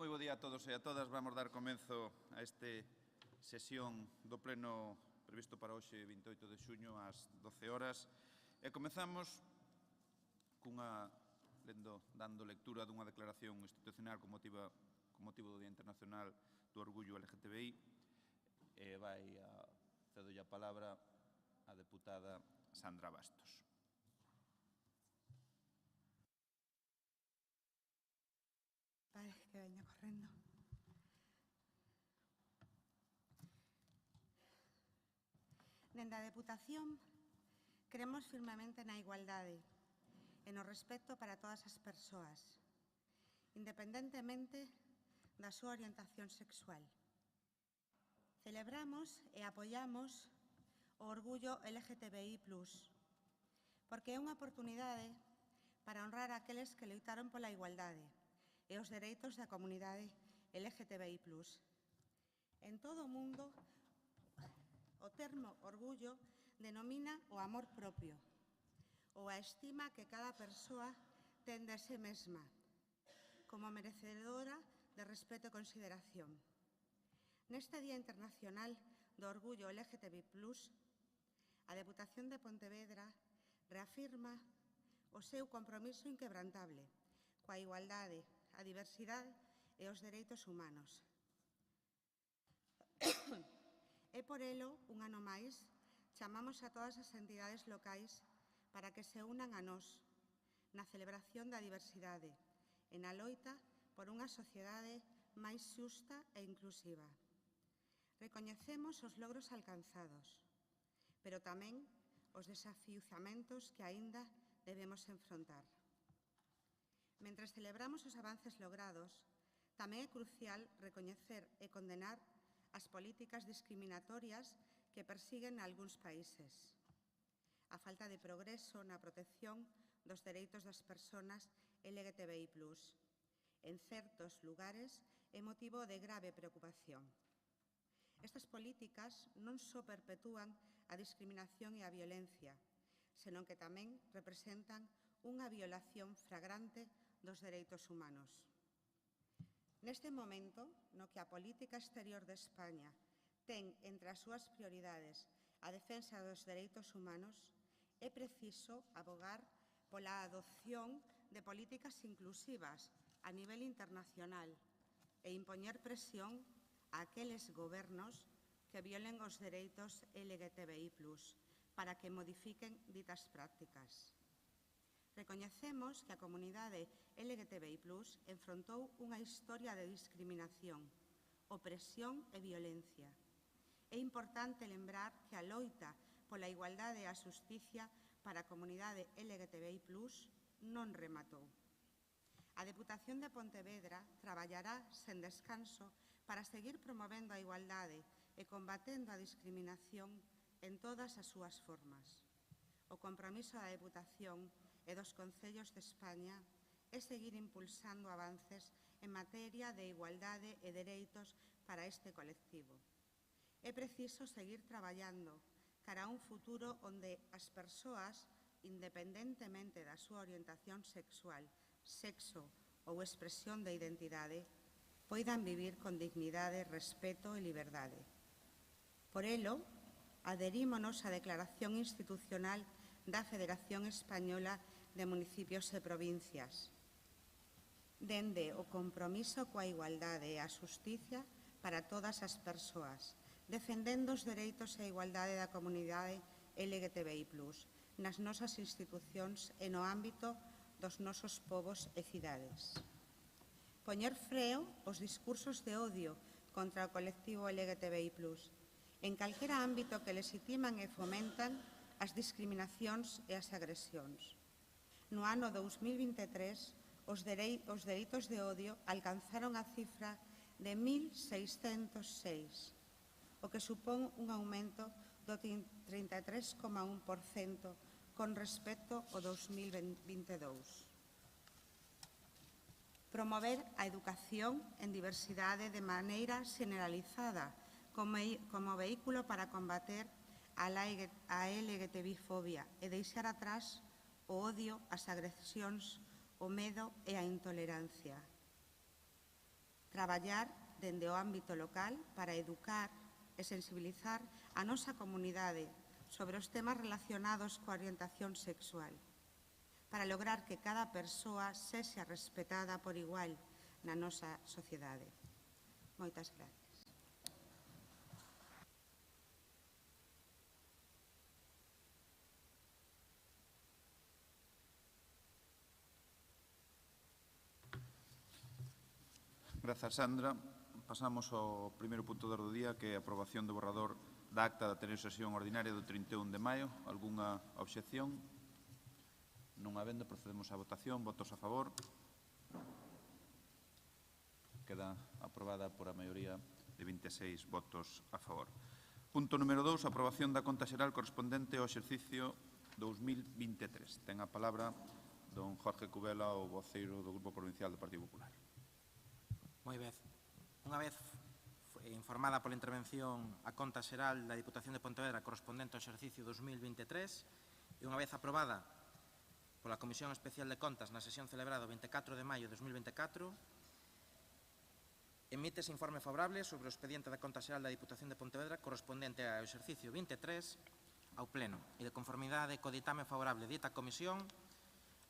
Moi bo día a todos e a todas. Vamos dar comenzo a esta sesión do pleno previsto para hoxe, 28 de xuño, ás 12 horas. E comezamos dando lectura dunha declaración institucional con motivo do Día Internacional do Orgullo LGTBI. Cedolle a palabra a deputada Sandra Bastos. Vale, que veña correndo. Dende a Deputación, cremos firmemente na igualdade e no respecto para todas as persoas, independentemente da súa orientación sexual. Celebramos e apoiamos o orgullo LGTBI+, porque é unha oportunidade para honrar aqueles que loitaron pola igualdade e os dereitos da comunidade LGTBI+. En todo o mundo, o termo orgullo denomina o amor propio ou a estima que cada persoa ten de si mesma como merecedora de respeto e consideración. Neste Día Internacional do Orgullo LGTBI+, a Deputación de Pontevedra reafirma o seu compromiso inquebrantable coa igualdade, a diversidade e os dereitos humanos. E por elo, un ano máis, chamamos a todas as entidades locais para que se unan a nós na celebración da diversidade e na loita por unha sociedade máis xusta e inclusiva. Recoñecemos os logros alcanzados, pero tamén os desafiuzamentos que aínda debemos enfrontar. Mentres celebramos os avances logrados, tamén é crucial recoñecer e condenar as políticas discriminatorias que persiguen algúns países. A falta de progreso na protección dos dereitos das persoas LGTBI+. En certos lugares é motivo de grave preocupación. Estas políticas non só perpetúan a discriminación e a violencia, senón que tamén representan unha violación flagrante dos dereitos humanos. Neste momento, no que a política exterior de España ten entre as súas prioridades a defensa dos dereitos humanos, é preciso abogar pola adopción de políticas inclusivas a nivel internacional e impoñer presión a aqueles gobernos que violen os dereitos LGTBI+, para que modifiquen ditas prácticas. Recoñecemos que a comunidade LGTBI+ enfrontou unha historia de discriminación, opresión e violencia. É importante lembrar que a loita pola igualdade e a xusticia para a comunidade LGTBI+ non rematou. A Deputación de Pontevedra traballará sen descanso para seguir promovendo a igualdade e combatendo a discriminación en todas as súas formas. O compromiso da Deputación e dos Concellos de España é seguir impulsando avances en materia de igualdade e dereitos para este colectivo. É preciso seguir traballando cara a un futuro onde as persoas, independentemente da súa orientación sexual, sexo ou expresión de identidade, poidan vivir con dignidade, respeto e liberdade. Por elo, adherímonos á Declaración Institucional da Federación Española de Municipios e Provincias, dende o compromiso coa igualdade e a xusticia para todas as persoas, defendendo os dereitos e a igualdade da comunidade LGTBI+, nas nosas institucións e no ámbito dos nosos povos e cidades. Poñer freo aos discursos de odio contra o colectivo LGTBI+, en calquera ámbito que legitiman e fomentan as discriminacións e as agresións. No ano 2023, os delitos de odio alcanzaron a cifra de 1.606, o que supón un aumento do 33,1% con respecto ao 2022. Promover a educación en diversidade de maneira generalizada como vehículo para combater a LGTBI-fobia e deixar atrás o odio, as agresións, o medo e a intolerancia. Traballar dende o ámbito local para educar e sensibilizar a nosa comunidade sobre os temas relacionados coa orientación sexual, para lograr que cada persoa sexa respetada por igual na nosa sociedade. Moitas gracias. Grazas, Sandra. Pasamos ao primeiro punto do orde do día, que é a aprobación do borrador da acta da anterior sesión ordinaria do 31 de maio. Algúnha obxección? Non habendo, procedemos á votación. Votos a favor. Queda aprobada por a maioría de 26 votos a favor. Punto número 2, aprobación da conta xeral correspondente ao exercicio 2023. Ten a palabra don Jorge Cubela, o voceiro do Grupo Provincial do Partido Popular. Moi ben. Unha vez informada pola intervención a conta xeral da Diputación de Pontevedra correspondente ao exercicio 2023 e unha vez aprobada pola Comisión Especial de Contas na sesión celebrada o 24 de maio de 2024, emítese informe favorable sobre o expediente da conta xeral da Diputación de Pontevedra correspondente ao exercicio 23 ao Pleno e de conformidade co ditame favorable dita comisión.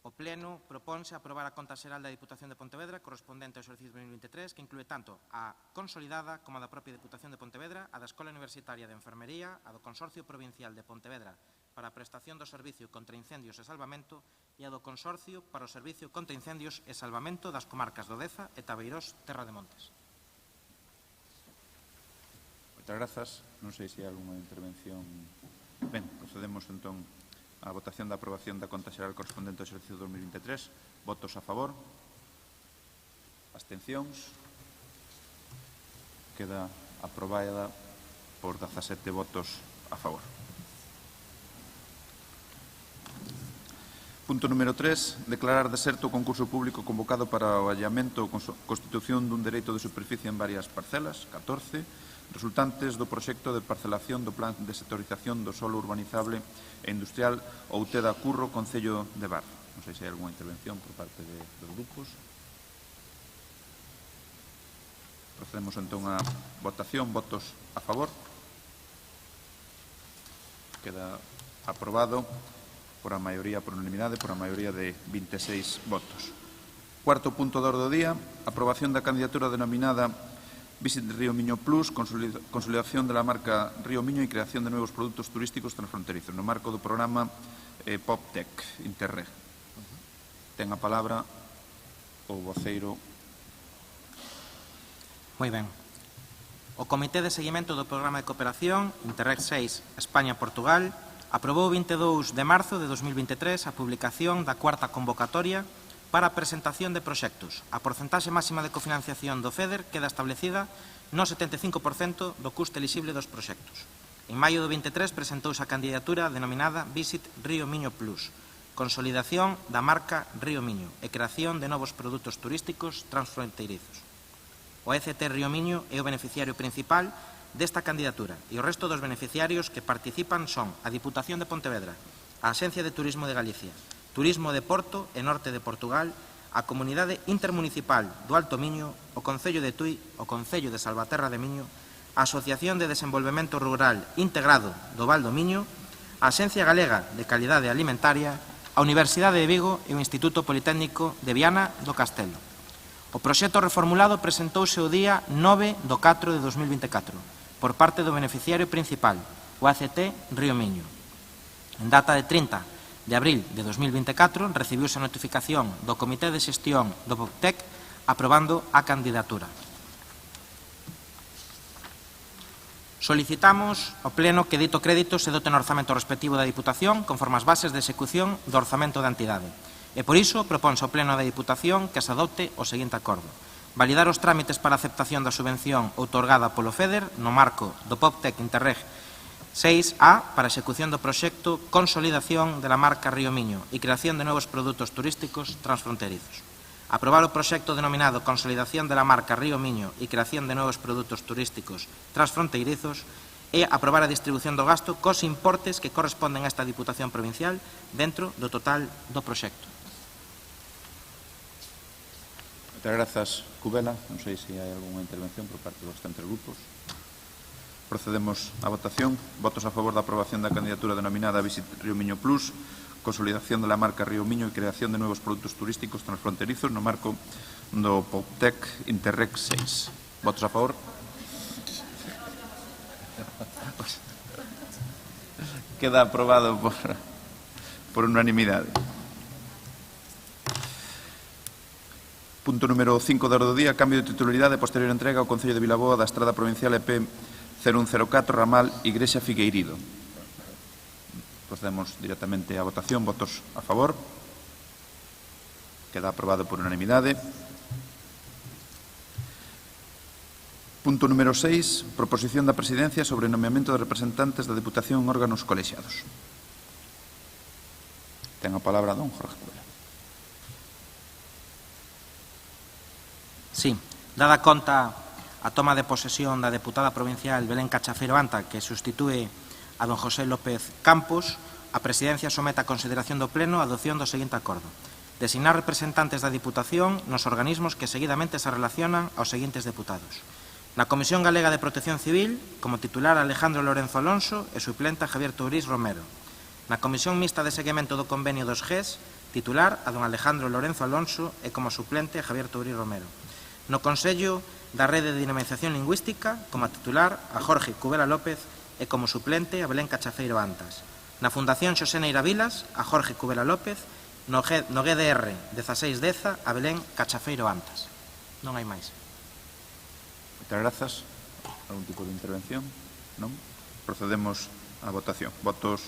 O Pleno proponse aprobar a conta xeral da Diputación de Pontevedra correspondente ao exercicio 2023, que inclúe tanto a consolidada como a da propia Diputación de Pontevedra, a da Escola Universitaria de Enfermería, a do Consorcio Provincial de Pontevedra para a prestación do Servicio contra Incendios e Salvamento e a do Consorcio para o Servicio contra Incendios e Salvamento das comarcas do Deza e Tabeirós, Terra de Montes. Moitas grazas. Non sei se hai alguna intervención. Ben, procedemos entón a votación da aprobación da conta xeral correspondente ao exercicio 2023. Votos a favor. Abstencións. Queda aprobada por 17 votos a favor. Punto número 3. Declarar deserto o concurso público convocado para o allamento ou constitución dun dereito de superficie en varias parcelas, 14, resultantes do proxecto de parcelación do plan de sectorización do solo urbanizable e industrial Outeda Curro, Concello de Bar. Non sei se hai alguna intervención por parte dos grupos. Procedemos entón a votación. Votos a favor. Queda aprobado por a maioría, por unanimidade, por a maioría de 26 votos. Cuarto punto do orde do día, aprobación da candidatura denominada Visit Río Miño Plus, consolidación de la marca Río Miño y creación de nuevos productos turísticos transfronterizos, no marco do programa PopTech Interreg. Ten a palabra o voceiro. Moi ben. O Comité de Seguimento do Programa de Cooperación Interreg 6 España-Portugal aprobou o 22 de marzo de 2023 a publicación da cuarta convocatoria para a presentación de proxectos. A porcentaxe máxima de cofinanciación do FEDER queda establecida no 75% do custe elixible dos proxectos. En maio do 23 presentouse a candidatura denominada Visit Río Miño Plus, consolidación da marca Río Miño e creación de novos produtos turísticos transfronteirizos. O ECT Río Miño é o beneficiario principal desta candidatura e o resto dos beneficiarios que participan son a Diputación de Pontevedra, a Axencia de Turismo de Galicia, Turismo de Porto e Norte de Portugal, a Comunidade Intermunicipal do Alto Miño, o Concello de Tui, o Concello de Salvaterra de Miño, a Asociación de Desenvolvemento Rural Integrado do Val do Miño, a Axencia Galega de Calidade Alimentaria, a Universidade de Vigo e o Instituto Politécnico de Viana do Castelo. O proxecto reformulado presentouse o día 9 do 4 de 2024 por parte do beneficiario principal, o ACT Río Miño. En data de 30 de abril de 2024 recibiuse a notificación do Comité de Xestión do PopTech aprobando a candidatura. Solicitamos ao Pleno que dito crédito se dote no orzamento respectivo da Diputación conforme as bases de execución do orzamento da entidade. E por iso proponse ao Pleno da Diputación que se adopte o seguinte acordo. Validar os trámites para a aceptación da subvención outorgada polo FEDER no marco do PopTech Interreg 6A para a execución do proxecto Consolidación de la marca Río Miño e creación de novos produtos turísticos transfronterizos. Aprobar o proxecto denominado Consolidación de la marca Río Miño e creación de novos produtos turísticos transfronteirizos e aprobar a distribución do gasto cos importes que corresponden a esta Diputación Provincial dentro do total do proxecto. Moitas grazas, Cubela. Non sei se hai algunha intervención por parte dos restantes grupos. Procedemos á votación. Votos a favor da aprobación da candidatura denominada Visit Río Miño Plus, consolidación da marca Río Miño e creación de novos produtos turísticos transfronterizos no marco do POPTEC Interreg 6. Votos a favor? Queda aprobado por unanimidade. Punto número 5 da orde do día, cambio de titularidade e posterior entrega ao Concello de Vilaboa da Estrada Provincial EP 0104, ramal Igrexa Figueirido. Procedemos directamente á votación. Votos a favor? Queda aprobado por unanimidade. Punto número 6, proposición da Presidencia sobre o nomeamento de representantes da Deputación en órganos colexiados. Ten a palabra don Jorge Cubela. Sí, dada conta a toma de posesión da deputada provincial Belén Cachafeiro Anta, que sustitúe a don José López Campos, a Presidencia somete a consideración do Pleno a adopción do seguinte acordo: designar representantes da Diputación nos organismos que seguidamente se relacionan aos seguintes deputados. Na Comisión Galega de Protección Civil, como titular Alejandro Lorenzo Alonso e suplente a Javier Tourís Romero. Na Comisión Mixta de Seguimento do Convenio dos GES, titular a don Alejandro Lorenzo Alonso e como suplente a Javier Tourís Romero. No Consello da Rede de Dinamización Lingüística, como titular a Jorge Cubela López e como suplente a Belén Cachafeiro Antas. Na Fundación Xosé Neira Vilas, a Jorge Cubela López, no GDR 1610 a Belén Cachafeiro Antas. Non hai máis. Moitas grazas. Algún tipo de intervención? Non? Procedemos á votación. Votos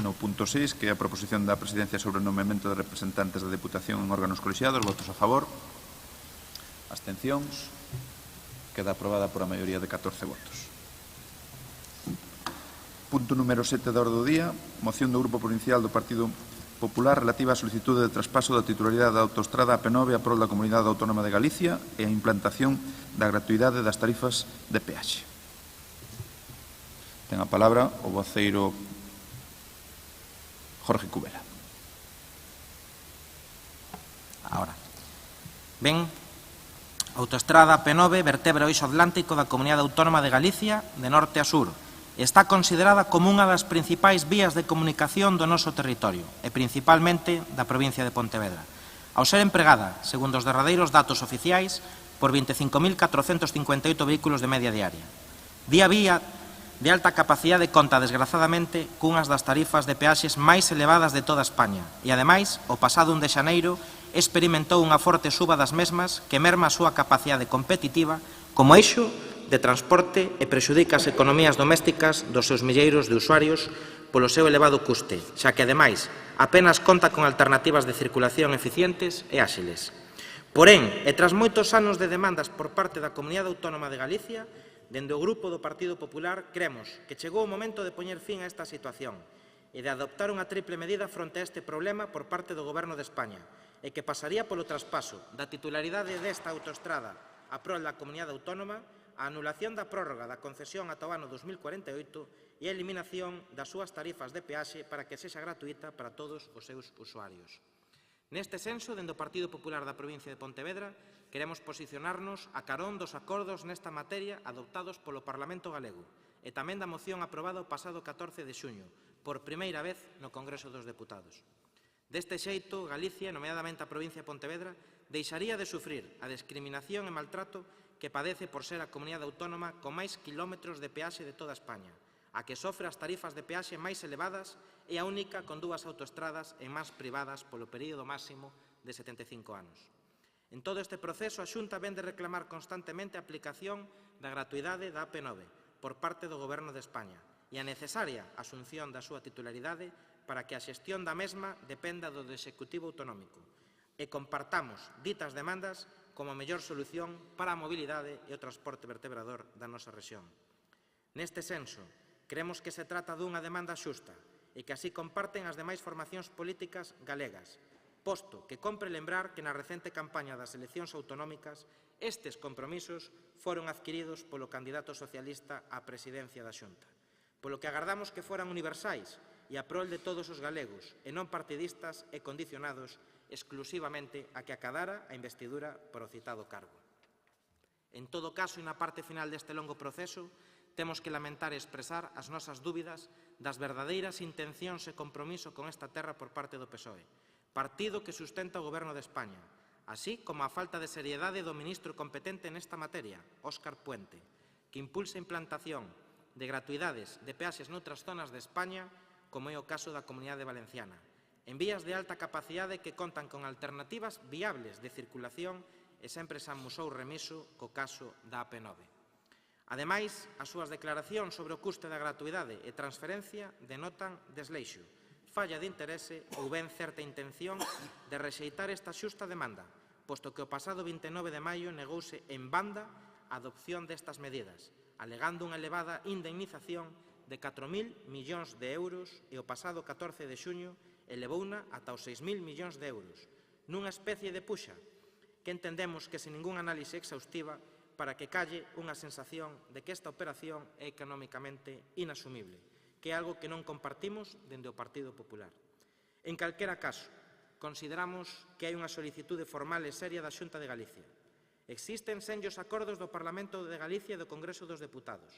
no punto 6, que é a proposición da Presidencia sobre o nomeamento de representantes da Deputación en órganos colexiados. Votos a favor? Abstencións? Queda aprobada por a maioría de 14 votos. Punto número 7 da orde do día, moción do Grupo Provincial do Partido Popular relativa á solicitude de traspaso da titularidade da autoestrada AP9 a prol da Comunidade Autónoma de Galicia e a implantación da gratuidade das tarifas de peaxe. Ten a palabra o voceiro Jorge Cubela. Ahora. Ben, a autoestrada P9 vertebra o eixo atlántico da Comunidade Autónoma de Galicia de norte a sur. Está considerada como unha das principais vías de comunicación do noso territorio e principalmente da provincia de Pontevedra. Ao ser empregada, segundo os derradeiros datos oficiais, por 25.458 vehículos de media diaria. Día a vía de alta capacidade conta, desgrazadamente, cunhas das tarifas de peaxes máis elevadas de toda España e, ademais, o pasado 1 de xaneiro, experimentou unha forte suba das mesmas que merma a súa capacidade competitiva como eixo de transporte e prexudica as economías domésticas dos seus milleiros de usuarios polo seu elevado custe, xa que, ademais, apenas conta con alternativas de circulación eficientes e áxiles. Porén, e tras moitos anos de demandas por parte da Comunidade Autónoma de Galicia, dende o Grupo do Partido Popular, cremos que chegou o momento de poñer fin a esta situación e de adoptar unha triple medida fronte a este problema por parte do Goberno de España, e que pasaría polo traspaso da titularidade desta autoestrada a prol da Comunidade Autónoma, a anulación da prórroga da concesión ata o ano 2048 e a eliminación das súas tarifas de peaxe para que sexa gratuita para todos os seus usuarios. Neste senso, dende o Partido Popular da provincia de Pontevedra, queremos posicionarnos a carón dos acordos nesta materia adoptados polo Parlamento galego e tamén da moción aprobada o pasado 14 de xuño, por primeira vez no Congreso dos Deputados. Deste xeito, Galicia, nomeadamente a provincia de Pontevedra, deixaría de sufrir a discriminación e maltrato que padece por ser a comunidade autónoma con máis quilómetros de peaxe de toda España, a que sofre as tarifas de peaxe máis elevadas e a única con 2 autoestradas en mans privadas polo período máximo de 75 anos. En todo este proceso, a Xunta vén de reclamar constantemente a aplicación da gratuidade da AP9 por parte do Goberno de España e a necesaria asunción da súa titularidade para que a xestión da mesma dependa do Executivo Autonómico e compartamos ditas demandas como a mellor solución para a mobilidade e o transporte vertebrador da nosa rexión. Neste senso, creemos que se trata dunha demanda xusta e que así comparten as demais formacións políticas galegas, posto que compre lembrar que na recente campaña das eleccións autonómicas estes compromisos foron adquiridos polo candidato socialista á presidencia da Xunta, polo que agardamos que foran universais e a prol de todos os galegos, e non partidistas e condicionados exclusivamente a que acadara a investidura por o citado cargo. En todo caso, e na parte final deste longo proceso, temos que lamentar e expresar as nosas dúbidas das verdadeiras intencións e compromiso con esta terra por parte do PSOE, partido que sustenta o Goberno de España, así como a falta de seriedade do ministro competente nesta materia, Óscar Puente, que impulsa a implantación de gratuidades de peaxes noutras zonas de España, como é o caso da Comunidade Valenciana, en vías de alta capacidade que contan con alternativas viables de circulación e sempre se amusou remiso co caso da AP9. Ademais, as súas declaracións sobre o custe da gratuidade e transferencia denotan desleixo, falla de interese ou ben certa intención de rexeitar esta xusta demanda, posto que o pasado 29 de maio negouse en banda a adopción destas medidas, alegando unha elevada indemnización de 4.000 millóns de euros e o pasado 14 de xuño elevouna ata os 6.000 millóns de euros, nunha especie de puxa que entendemos que sen ningún análise exhaustiva para que calle unha sensación de que esta operación é económicamente inasumible, que é algo que non compartimos dende o Partido Popular. En calquera caso, consideramos que hai unha solicitude formal e seria da Xunta de Galicia. Existen senllos acordos do Parlamento de Galicia e do Congreso dos Deputados,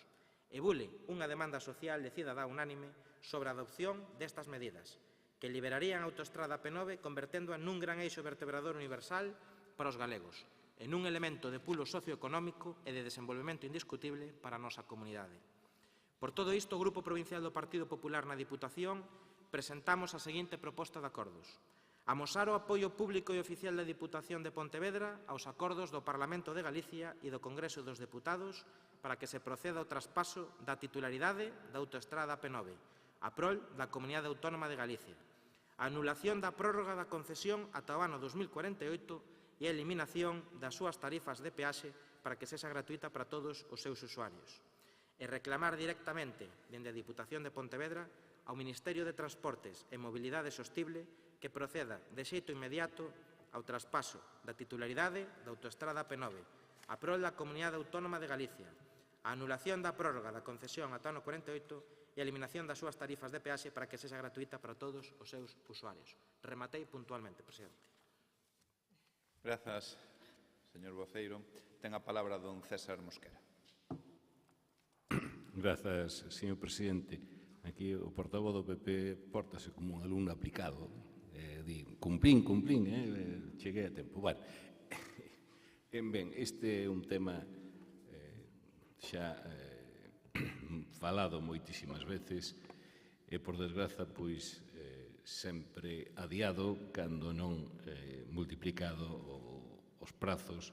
e bule unha demanda social de cidadá unánime sobre a adopción destas medidas, que liberarían a autoestrada P9 converténdoa nun gran eixo vertebrador universal para os galegos, en un elemento de pulo socioeconómico e de desenvolvemento indiscutible para a nosa comunidade. Por todo isto, o Grupo Provincial do Partido Popular na Diputación presentamos a seguinte proposta de acordos. Amosar o apoio público e oficial da Diputación de Pontevedra aos acordos do Parlamento de Galicia e do Congreso dos Deputados para que se proceda ao traspaso da titularidade da autoestrada P9, a prol da Comunidade Autónoma de Galicia, a anulación da prórroga da concesión ata o ano 2048 e a eliminación das súas tarifas de peaxe para que sexa gratuita para todos os seus usuarios, e reclamar directamente, dende a Diputación de Pontevedra, ao Ministerio de Transportes e Mobilidade Sostible que proceda de xeito inmediato ao traspaso da titularidade da autoestrada P9, a prol da Comunidade Autónoma de Galicia, a anulación da prórroga da concesión ata o ano 48 e a eliminación das súas tarifas de peaxe para que sexa gratuita para todos os seus usuarios. Rematei puntualmente, presidente. Grazas, señor voceiro. Ten a palabra don César Mosquera. Grazas, señor presidente. Aquí o portavoz do PP pórtase como un alumno aplicado. Di, cumplín, cheguei a tempo. Bueno, ben, este é un tema xa falado moitísimas veces e, por desgraza, pois sempre adiado cando non multiplicado os prazos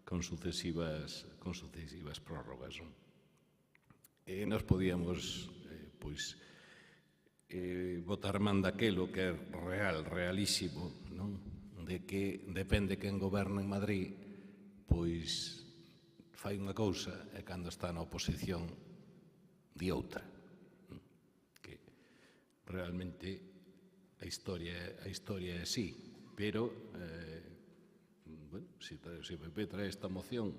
con sucesivas prórrogas. E nos podíamos, pois, botar man daquelo que é realísimo, non? De que depende quen goberna en Madrid, pois fai unha cousa e cando está na oposición di outra. Que realmente a historia é así, pero bueno, se o PP trae esta moción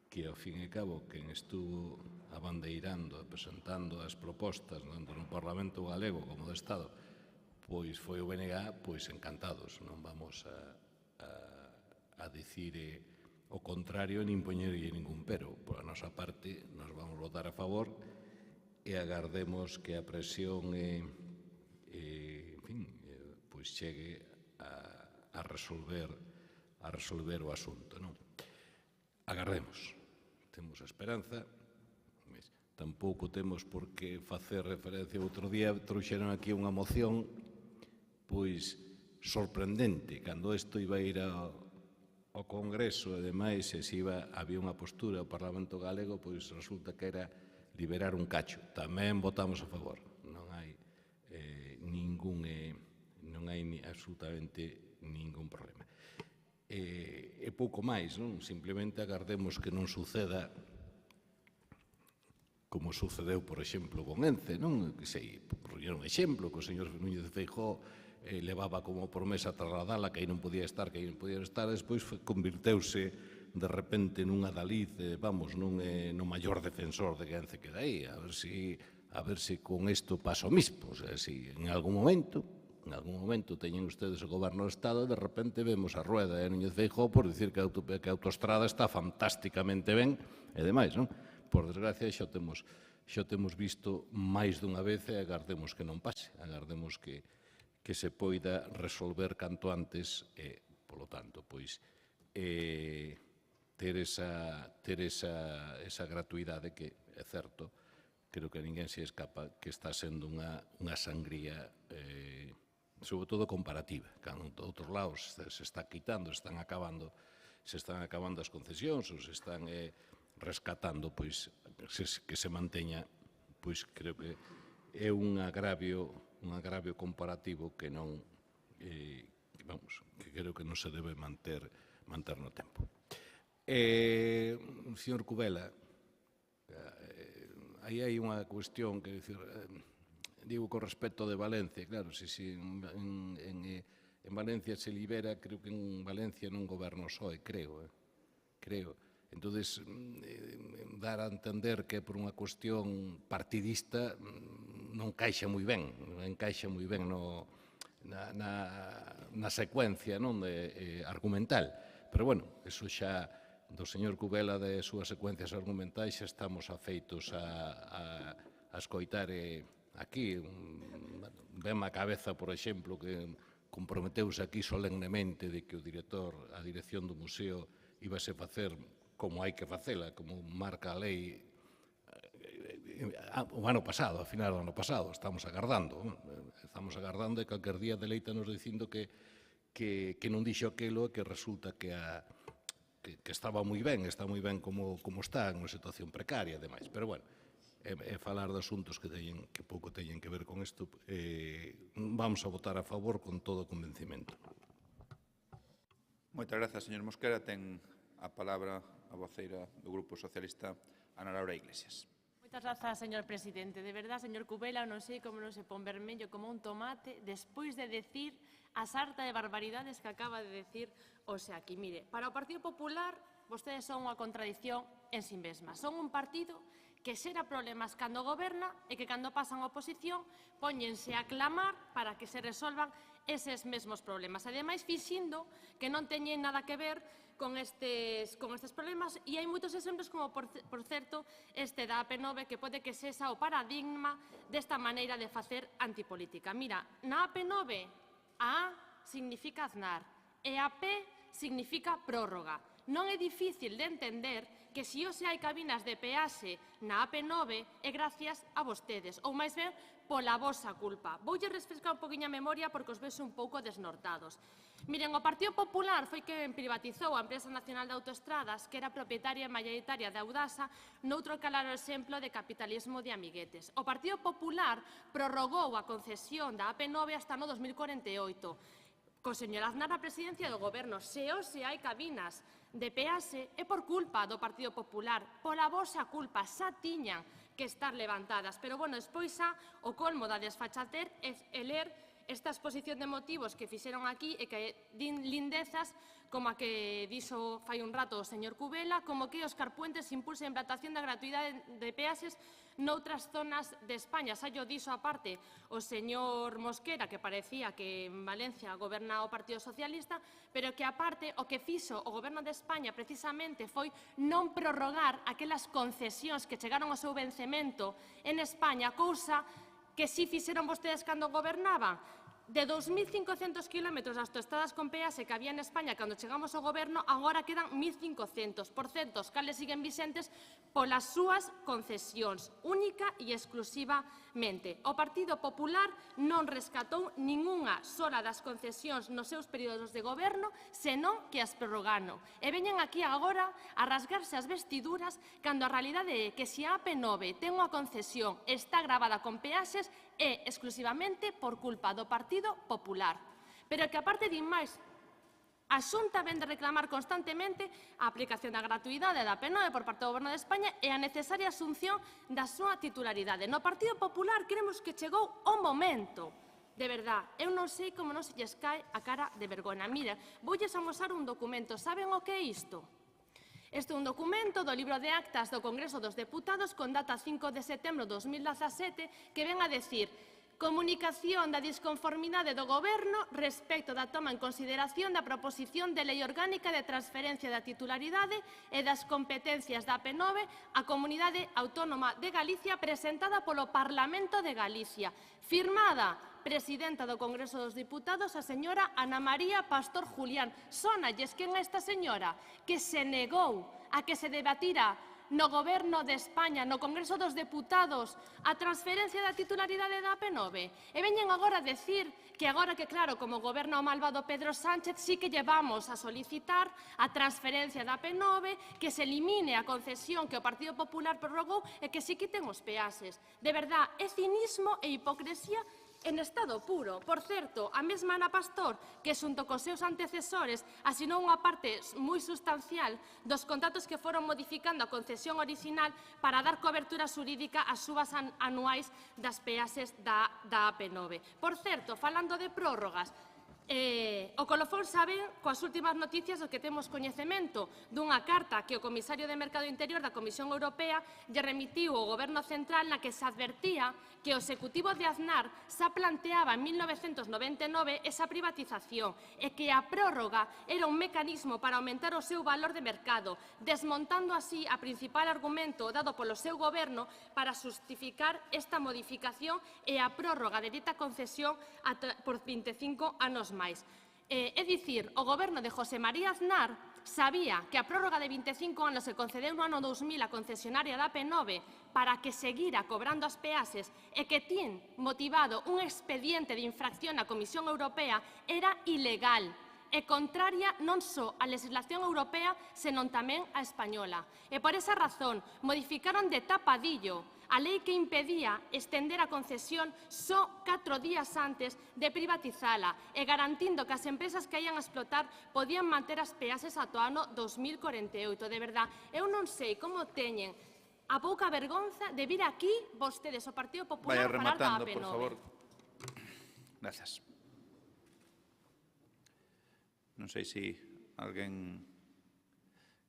que ao fin e cabo quen estuvo abandeirando e presentando as propostas tanto no Parlamento galego como do Estado pois foi o BNG, pois encantados, non vamos a dicir o contrario nin poñerlle ningún pero. Por a nosa parte nos vamos votar a favor e agardemos que a presión en fin, pois chegue a resolver o asunto, non? Agardemos, temos a esperanza, tampouco temos por que facer referencia. Outro día trouxeron aquí unha moción pois sorprendente, cando isto iba a ir ao Congreso e demais, e se había unha postura ao Parlamento galego, pois resulta que era liberar un cacho. Tamén votamos a favor, non hai absolutamente ningún problema. E pouco máis, non? Simplemente agardemos que non suceda como sucedeu, por exemplo, con Ence, non? Que sei, por un exemplo, que o señor Núñez de Feijóo levaba como promesa trasladala que aí non podía estar, despois convirteuse de repente nun adalid, vamos, nun maior defensor de que Ence queda aí, a ver se con isto pasa o mismo. O sea, si en algún momento teñen ustedes o goberno do Estado, de repente vemos a rueda de Núñez Feijóo por dicir que a autoestrada está fantásticamente ben e demais, non? Por desgracia, xa temos visto máis dunha vez e agardemos que non pase, agardemos que se poida resolver canto antes e, polo tanto, pois, ter esa gratuidade que, é certo, creo que a ninguén se escapa que está sendo unha sangría sobre todo comparativa. Cando en outros lados se está quitando, se están acabando as concesións ou se están rescatando, pois que se manteña, pois creo que é un agravio comparativo que non que creo que non se debe manter no tempo. Señor Cubela, aí hai unha cuestión que digo con respecto de Valencia, claro, se en Valencia se libera, creo que en Valencia non goberno PSOE, creo. Entonces, dar a entender que por unha cuestión partidista non encaixa moi ben na secuencia argumental. Pero, bueno, eso xa do señor Cubela de súas secuencias argumentais xa estamos afeitos a escoitar aquí. Ven a cabeza, por exemplo, que comprometeuse aquí solemnemente de que a dirección do museo íbase facer como hai que facela, como marca a lei o ano pasado, a final do ano pasado. Estamos agardando e calquer día deleítanos dicindo que non dixo aquilo e que resulta que estaba moi ben, como está, en unha situación precaria e demais. Pero, bueno, é falar de asuntos que pouco teñen que ver con isto. Vamos a votar a favor con todo o convencimento. Moitas grazas, señor Mosquera. Ten a palabra a voceira do Grupo Socialista, Ana Laura Iglesias. Moitas grazas, señor presidente. De verdad, señor Cubela, non sei como non se pon vermello como un tomate despois de decir a sarta de barbaridades que acaba de decir hoxe aquí. Mire, para o Partido Popular, vostedes son unha contradición en si mesma. Son un partido que xera problemas cando goberna e que cando pasan a oposición póñense a clamar para que se resolvan eses mesmos problemas. Ademais, fixindo que non teñen nada que ver con estes problemas, e hai moitos exemplos como, por certo, este da AP9, que pode que sexa o paradigma desta maneira de facer antipolítica. Mira, na AP9, a significa Aznar e a P significa prórroga. Non é difícil de entender que se hoxe hai cabinas de peaxe na AP9 é gracias a vostedes, ou máis ben pola vosa culpa. Voulle refrescar un poquinho a memoria porque os vexo un pouco desnortados. Miren, o Partido Popular foi quen privatizou a Empresa Nacional de Autoestradas, que era propietaria e maioritaria de Audasa, noutro claro exemplo de capitalismo de amiguetes. O Partido Popular prorrogou a concesión da AP9 hasta no 2048. Co señor Aznar a presidencia do goberno. Se hoxe hai cabinas de peaxe é por culpa do Partido Popular, pola vosa culpa, xa tiñan que estar levantadas. Pero, bueno, despois xa o colmo da desfachater é ler esta exposición de motivos que fixeron aquí e que din lindezas como a que dixo fai un rato o señor Cubela, como que Óscar Puentes impulsa a implantación da gratuidade de peaxes noutras zonas de España. Xa llo dixo aparte o señor Mosquera, que parecía que en Valencia goberna o Partido Socialista, pero que aparte o que fixo o goberno de España precisamente foi non prorrogar aquelas concesións que chegaron ao seu vencemento en España, cousa que si fixeron vostedes cando gobernaban. De 2.500 kilómetros das autoestradas con peaxe que había en España cando chegamos ao goberno, agora quedan 1.500. Por certo, os cales siguen vixentes polas súas concesións, única e exclusivamente. O Partido Popular non rescatou ningunha sola das concesións nos seus períodos de goberno, senón que as prorrogaron. E veñen aquí agora a rasgarse as vestiduras cando a realidade é que se a AP9 ten unha concesión e está gravada con peaxes é exclusivamente por culpa do Partido Popular. Pero que aparte din máis, a Xunta vén de reclamar constantemente a aplicación da gratuidade da AP9 por parte do Goberno de España e a necesaria asunción da súa titularidade. No Partido Popular queremos que chegou o momento. De verdad, eu non sei como non se lles cae a cara de vergoña. Mira, voulles amosar un documento. Saben o que é isto? Este é un documento do libro de actas do Congreso dos Deputados con data 5 de setembro de 2017 que ven a decir comunicación da disconformidade do Goberno respecto da toma en consideración da proposición de lei orgánica de transferencia da titularidade e das competencias da AP9 á Comunidade Autónoma de Galicia presentada polo Parlamento de Galicia, firmada presidenta do Congreso dos Diputados, a señora Ana María Pastor Julián. Sónalles quen é esta señora que se negou a que se debatira no Goberno de España, no Congreso dos Deputados, a transferencia da titularidade da AP9. E veñen agora a decir que agora que, claro, como goberna o malvado Pedro Sánchez, sí que llevamos a solicitar a transferencia da AP9, que se elimine a concesión que o Partido Popular prorrogou e que se quiten os peaxes. De verdad, é cinismo e hipocresía en estado puro. Por certo, a mesma Ana Pastor, que xunto cos seus antecesores asinou unha parte moi sustancial dos contratos que foron modificando a concesión original para dar cobertura xurídica ás subas anuais das peaxes da AP9. Por certo, falando de prórrogas, o colofón sabe coas últimas noticias do que temos coñecemento dunha carta que o comisario de Mercado Interior da Comisión Europea lle remitiu ao Goberno Central na que se advertía que o Executivo de Aznar xa planteaba en 1999 esa privatización e que a prórroga era un mecanismo para aumentar o seu valor de mercado, desmontando así a principal argumento dado polo seu Goberno para justificar esta modificación e a prórroga de dita concesión por 25 anos máis. É dicir, o Goberno de José María Aznar sabía que a prórroga de 25 anos se concedeu no ano 2000 a concesionaria da AP9 para que seguira cobrando as peaxes e que tin motivado un expediente de infracción na Comisión Europea era ilegal e contraria non só á legislación europea, senón tamén á española. E por esa razón modificaron de tapadillo a lei que impedía estender a concesión só 4 días antes de privatizala e garantindo que as empresas que ian a explotar podían manter as peaxes ata o ano 2048. De verdad, eu non sei como teñen a pouca vergonza de vir aquí vostedes, o Partido Popular, Vaya a falar da rematando, AP9. por favor. Gracias. Non sei se alguén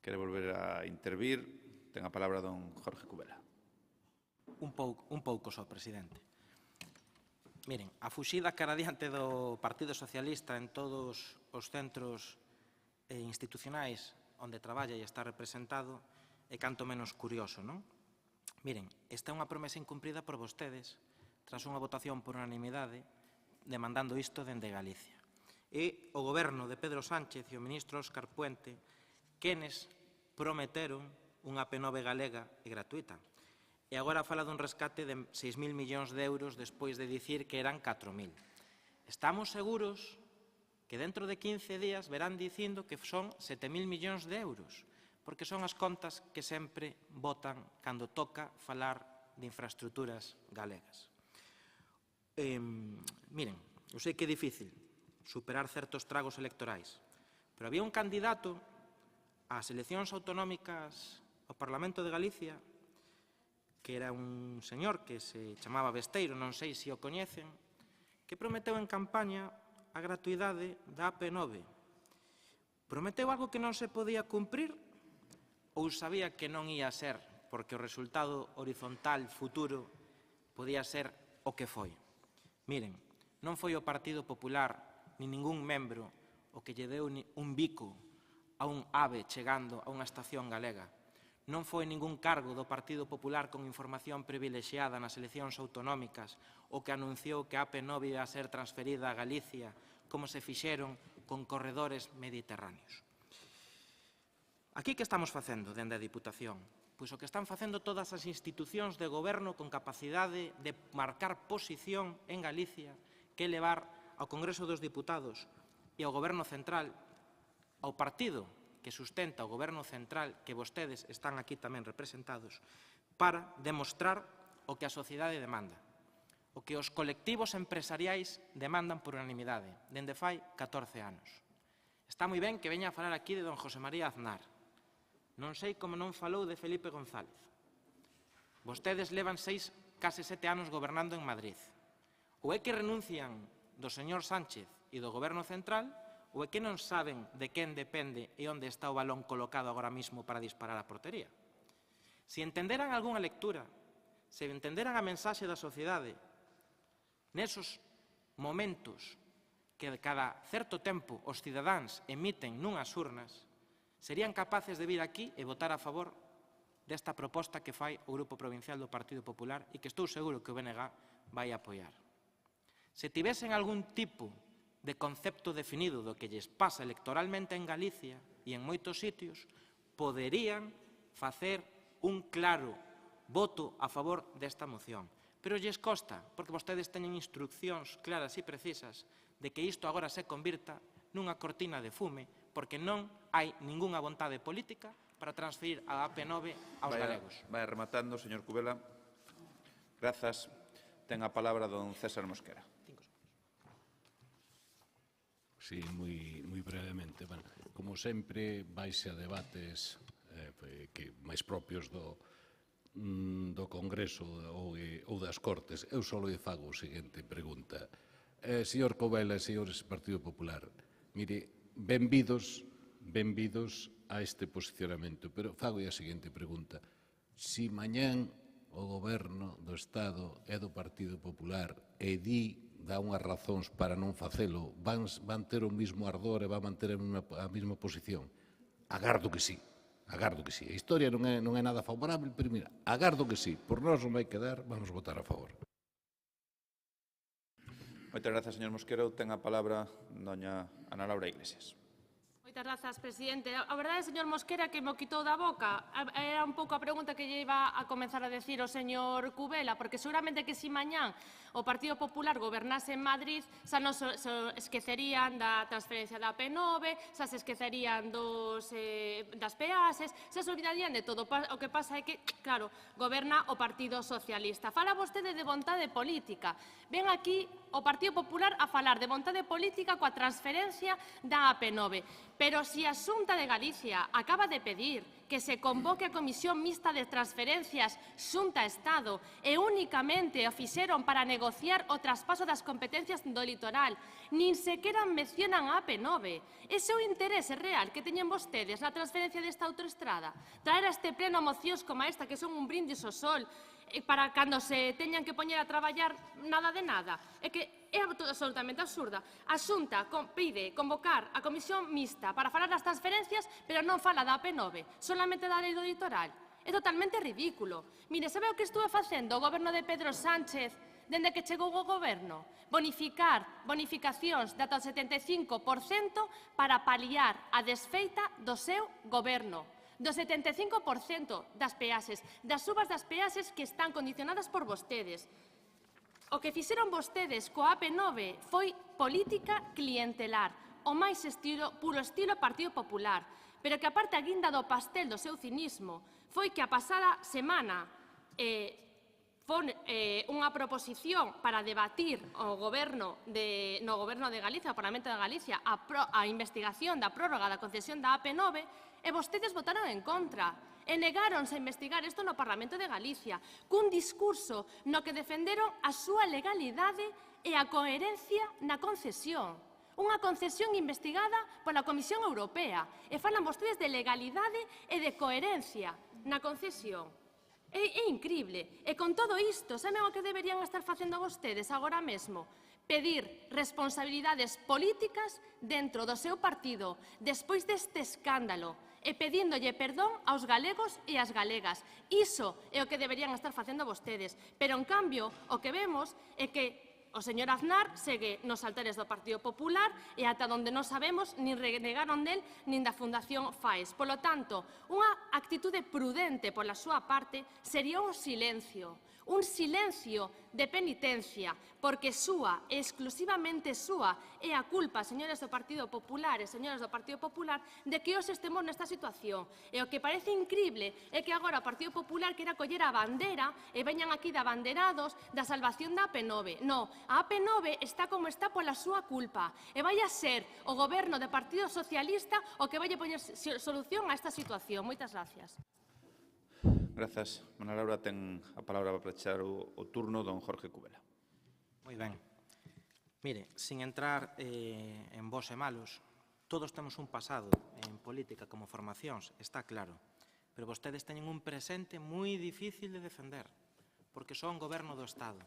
quere volver a intervir. Ten a palabra don Jorge Cubela. Un pouco só, presidente. Miren, a fuxida cara diante do Partido Socialista en todos os centros institucionais onde traballa e está representado é canto menos curioso, non? Miren, esta é unha promesa incumprida por vostedes tras unha votación por unanimidade demandando isto dende Galicia. E o goberno de Pedro Sánchez e o ministro Óscar Puente quenes prometeron unha AP9 galega e gratuita. E agora fala dun rescate de 6.000 millóns de euros despois de dicir que eran 4.000. Estamos seguros que dentro de 15 días verán dicindo que son 7.000 millóns de euros, porque son as contas que sempre votan cando toca falar de infraestructuras galegas. Miren, eu sei que é difícil superar certos tragos electorais, pero había un candidato ás eleccións autonómicas ao Parlamento de Galicia que era un señor que se chamaba Besteiro, non sei se o coñecen, que prometeu en campaña a gratuidade da AP9. Prometeu algo que non se podía cumprir ou sabía que non ia ser porque o resultado horizontal futuro podía ser o que foi? Miren, non foi o Partido Popular ni ningún membro o que lle deu un bico a un ave chegando a unha estación galega. Non foi ningún cargo do Partido Popular con información privilexiada nas eleccións autonómicas o que anunciou que a AP9 ia ser transferida a Galicia como se fixeron con corredores mediterráneos. Aquí que estamos facendo dende a Diputación? Pois o que están facendo todas as institucións de goberno con capacidade de marcar posición en Galicia que levar ao Congreso dos Diputados e ao Goberno Central, ao partido que sustenta o Goberno Central, que vostedes están aquí tamén representados, para demostrar o que a sociedade demanda, o que os colectivos empresariais demandan por unanimidade, dende fai 14 anos. Está moi ben que veña a falar aquí de don José María Aznar. Non sei como non falou de Felipe González. Vostedes levan case 7 anos gobernando en Madrid. Ou é que renuncian do señor Sánchez e do Goberno Central, ou é que non saben de quen depende e onde está o balón colocado agora mismo para disparar a portería? Se entenderan algunha lectura, se entenderan a mensaxe da sociedade, nesos momentos que cada certo tempo os cidadáns emiten nunhas urnas, serían capaces de vir aquí e votar a favor desta proposta que fai o Grupo Provincial do Partido Popular e que estou seguro que o BNG vai apoiar. Se tivesen algún tipo de concepto definido do que lles pasa electoralmente en Galicia e en moitos sitios, poderían facer un claro voto a favor desta moción. Pero lles costa, porque vostedes teñen instruccións claras e precisas de que isto agora se convirta nunha cortina de fume, porque non hai ningunha vontade política para transferir a AP9 aos galegos. Vai rematando, señor Cubela. Grazas. Ten a palabra don César Mosquera. Sí, moi brevemente. Bueno, como sempre, vaise a debates que máis propios do Congreso ou das Cortes. Eu só lle fago o seguinte pregunta. Señor Covela e señores do Partido Popular, mire, benvidos a este posicionamento, pero fago a seguinte pregunta. Si mañán o Goberno do Estado é do Partido Popular e dá unhas razóns para non facelo, van ter o mesmo ardor e van manter a mesma posición? Agardo que sí. Agardo que sí. A historia non é nada favorável, pero mira, agardo que sí. Por nós non vai quedar, vamos votar a favor. Moitas grazas, señor Mosquera. Ten a palabra doña Ana Laura Iglesias. Moitas grazas, presidente. A verdade, señor Mosquera, que me o quitou da boca. Era un pouco a pregunta que lle iba a comenzar a decir o señor Cubela, porque seguramente que si mañán o Partido Popular gobernase en Madrid, xa non se esquecerían da transferencia da AP9, xa se esquecerían das peases, xa se olvidarían de todo. O que pasa é que, claro, goberna o Partido Socialista. Fala vostede de vontade política. Ven aquí o Partido Popular a falar de vontade política coa transferencia da AP9. Pero si a Xunta de Galicia acaba de pedir que se convoque a Comisión Mixta de Transferencias Xunta-Estado e únicamente o fixeron para negociar o traspaso das competencias do litoral, nin sequera mencionan a AP9. Ese é o interese real que teñen vostedes na transferencia desta autoestrada. Traer a este pleno mocións como esta, que son un brindis ao sol, para cando se teñan que poñer a traballar nada de nada. É que é absolutamente absurda. A Xunta pide convocar a Comisión Mixta para falar das transferencias, pero non fala da AP9, solamente da lei do litoral. É totalmente ridículo. Mire, sabe o que estuve facendo o goberno de Pedro Sánchez dende que chegou ao goberno? Bonificacións de ata o 75% para paliar a desfeita do seu goberno. Do 75% das peaxes, das subas das peaxes que están condicionadas por vostedes. O que fixeron vostedes coa AP9 foi política clientelar, o máis puro estilo Partido Popular, pero que aparte a guinda do pastel do seu cinismo foi que a pasada semana unha proposición para debatir no Goberno de Galicia, o Parlamento de Galicia, a investigación da prórroga da concesión da AP9, e vostedes votaron en contra. E negáronse a investigar isto no Parlamento de Galicia, cun discurso no que defenderon a súa legalidade e a coherencia na concesión. Unha concesión investigada pola Comisión Europea. E falan vostedes de legalidade e de coherencia na concesión. É incrible. E con todo isto, saben o que deberían estar facendo vostedes agora mesmo? Pedir responsabilidades políticas dentro do seu partido despois deste escándalo e pedíndolle perdón aos galegos e ás galegas. Iso é o que deberían estar facendo vostedes. Pero, en cambio, o que vemos é que o señor Aznar segue nos altares do Partido Popular e ata onde non sabemos nin renegaron del nin da Fundación FAES. Polo tanto, unha actitude prudente pola súa parte sería un silencio de penitencia, porque súa, exclusivamente súa, é a culpa, señores do Partido Popular e señores do Partido Popular, de que os estemos nesta situación. E o que parece incrible é que agora o Partido Popular quera coller a bandera e veñan aquí de abanderados da salvación da AP9. Non, a AP9 está como está pola súa culpa e vai a ser o goberno do Partido Socialista o que vai a poñer solución a esta situación. Moitas gracias. Grazas. Ana Laura, ten a palabra para pechar o turno don Jorge Cubela. Moi ben. Mire, sin entrar en bos e malos, Todos temos un pasado en política como formacións, está claro, pero vostedes teñen un presente moi difícil de defender, porque son goberno do Estado.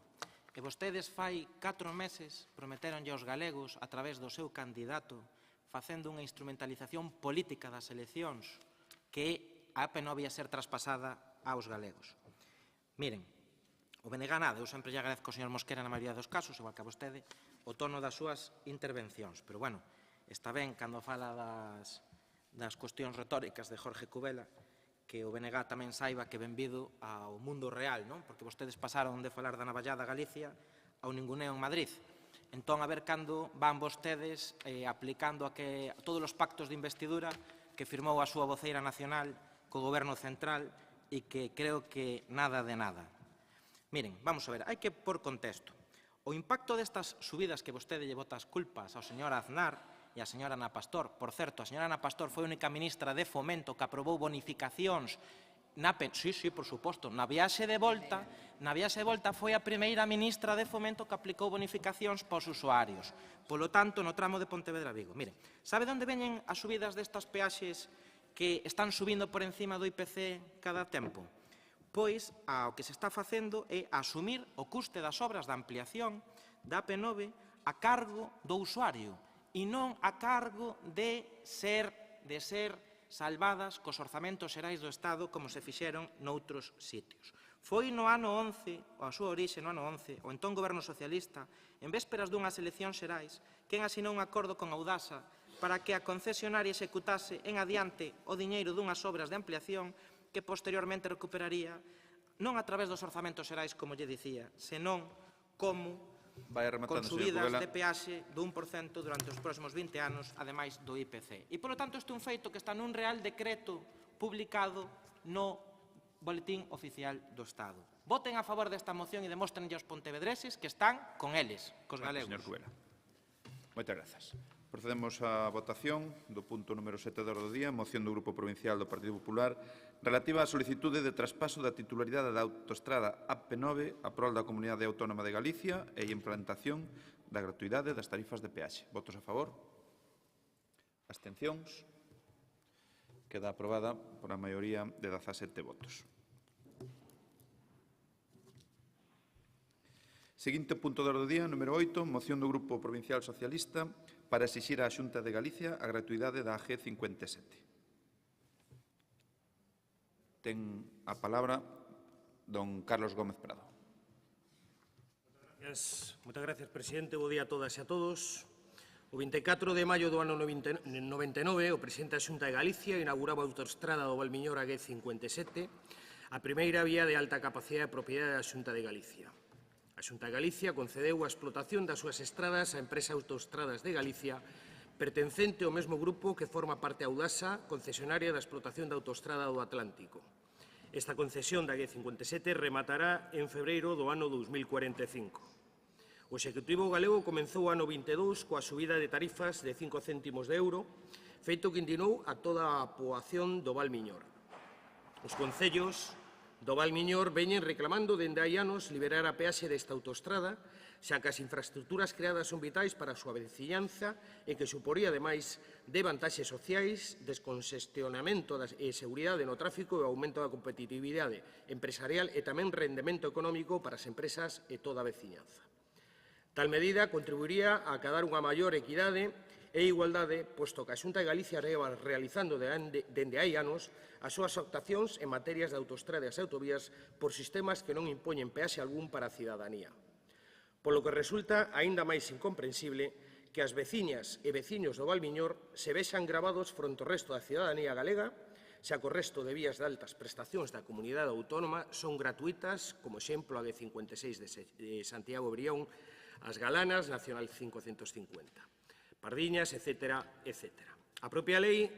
E vostedes fai 4 meses prometeronlle aos galegos, a través do seu candidato, facendo unha instrumentalización política das eleccións, que a AP non había ser traspasada aos galegos. Miren, o BNG nada, eu sempre lle agradezco ao señor Mosquera na maioría dos casos, igual que a vostede, o tono das súas intervencións. Pero, bueno, está ben cando fala das cuestións retóricas de Jorge Cubela, que o BNG tamén saiba que benvido ao mundo real, non? Porque vostedes pasaron de falar da navallada Galicia ao ninguneo en Madrid. Entón, a ver cando van vostedes aplicando todos os pactos de investidura que firmou a súa voceira nacional co Goberno central e que creo que nada de nada. Miren, vamos a ver, hai que pôr contexto. O impacto destas subidas que vostede lle bota as culpas ao señor Aznar e a señora Ana Pastor. Por certo, a señora Ana Pastor foi a única ministra de Fomento que aprobou bonificacións sí, por suposto, na viaxe de volta foi a primeira ministra de Fomento que aplicou bonificacións para os usuarios. Polo tanto, no tramo de Pontevedra-Vigo. Mire, sabe onde veñen as subidas destas peaxes que están subindo por encima do IPC cada tempo? Pois, o que se está facendo é asumir o custe das obras de ampliación da AP9 a cargo do usuario, e non a cargo de ser salvadas cos orzamentos xerais do Estado como se fixeron noutros sitios. Foi no ano 11, a súa orixe no ano 11, o entón goberno socialista, en vésperas dunhas eleccións xerais, quen asinou un acordo con Audasa para que a concesionaria executase en adiante o diñeiro dunhas obras de ampliación que posteriormente recuperaría non a través dos orzamentos xerais, como lle dicía, senón como con subidas de peaxe do 1% durante os próximos 20 anos, ademais do IPC. E, polo tanto, este é un feito que está nun Real Decreto publicado no Boletín Oficial do Estado. Voten a favor desta moción e demóstrenlle aos pontevedreses que están con eles, cos galegos. Señor Cubela. Moitas grazas. Procedemos á votación do punto número 7 do orde do día, moción do Grupo Provincial do Partido Popular relativa á solicitude de traspaso da titularidade da autoestrada AP9 a prol da Comunidade Autónoma de Galicia e implantación da gratuidade das tarifas de peaxe. Votos a favor? Abstencións? Queda aprobada por a maioría de 17 votos. Seguinte punto do orde do día, número 8, moción do Grupo Provincial Socialista para exixir á Xunta de Galicia a gratuidade da G57. Ten a palabra don Carlos Gómez Prado. Moitas gracias, presidente. Bo día a todas e a todos. O 24 de maio do ano 99, o presidente da Xunta de Galicia inauguraba a autoestrada do Valmiñor a G57, a primeira vía de alta capacidade de propiedade da Xunta de Galicia. A Xunta de Galicia concedeu a explotación das súas estradas á empresa Autoestradas de Galicia, pertencente ao mesmo grupo que forma parte a Audasa, concesionaria da explotación da autoestrada do Atlántico. Esta concesión da G57 rematará en febreiro do ano 2045. O Executivo galego comenzou o ano 22 coa subida de tarifas de 5 céntimos de euro, feito que indignou a toda a poboación do Valmiñor. Os concellos do Valmiñor veñen reclamando dende hai anos liberar a peaxe desta autoestrada, xa que as infraestructuras creadas son vitais para a súa veciñanza e que suporía, ademais, de vantaxes sociais, desconxestionamento e seguridade no tráfico e aumento da competitividade empresarial e tamén rendemento económico para as empresas e toda a veciñanza. Tal medida contribuiría a acadar unha maior equidade e igualdade, posto que a Xunta de Galicia leva realizando dende hai anos as súas actuacións en materias de autoestradas e autovías por sistemas que non impoñen peaxe algún para a cidadanía. Polo que resulta aínda máis incomprensible que as veciñas e veciños do Valmiñor se vexan gravados fronte ao resto da cidadanía galega, xa que o resto de vías de altas prestacións da comunidade autónoma son gratuitas, como exemplo a de 56 de Santiago Brión, as Galanas, Nacional 550. Pardiñas, etc. A propia lei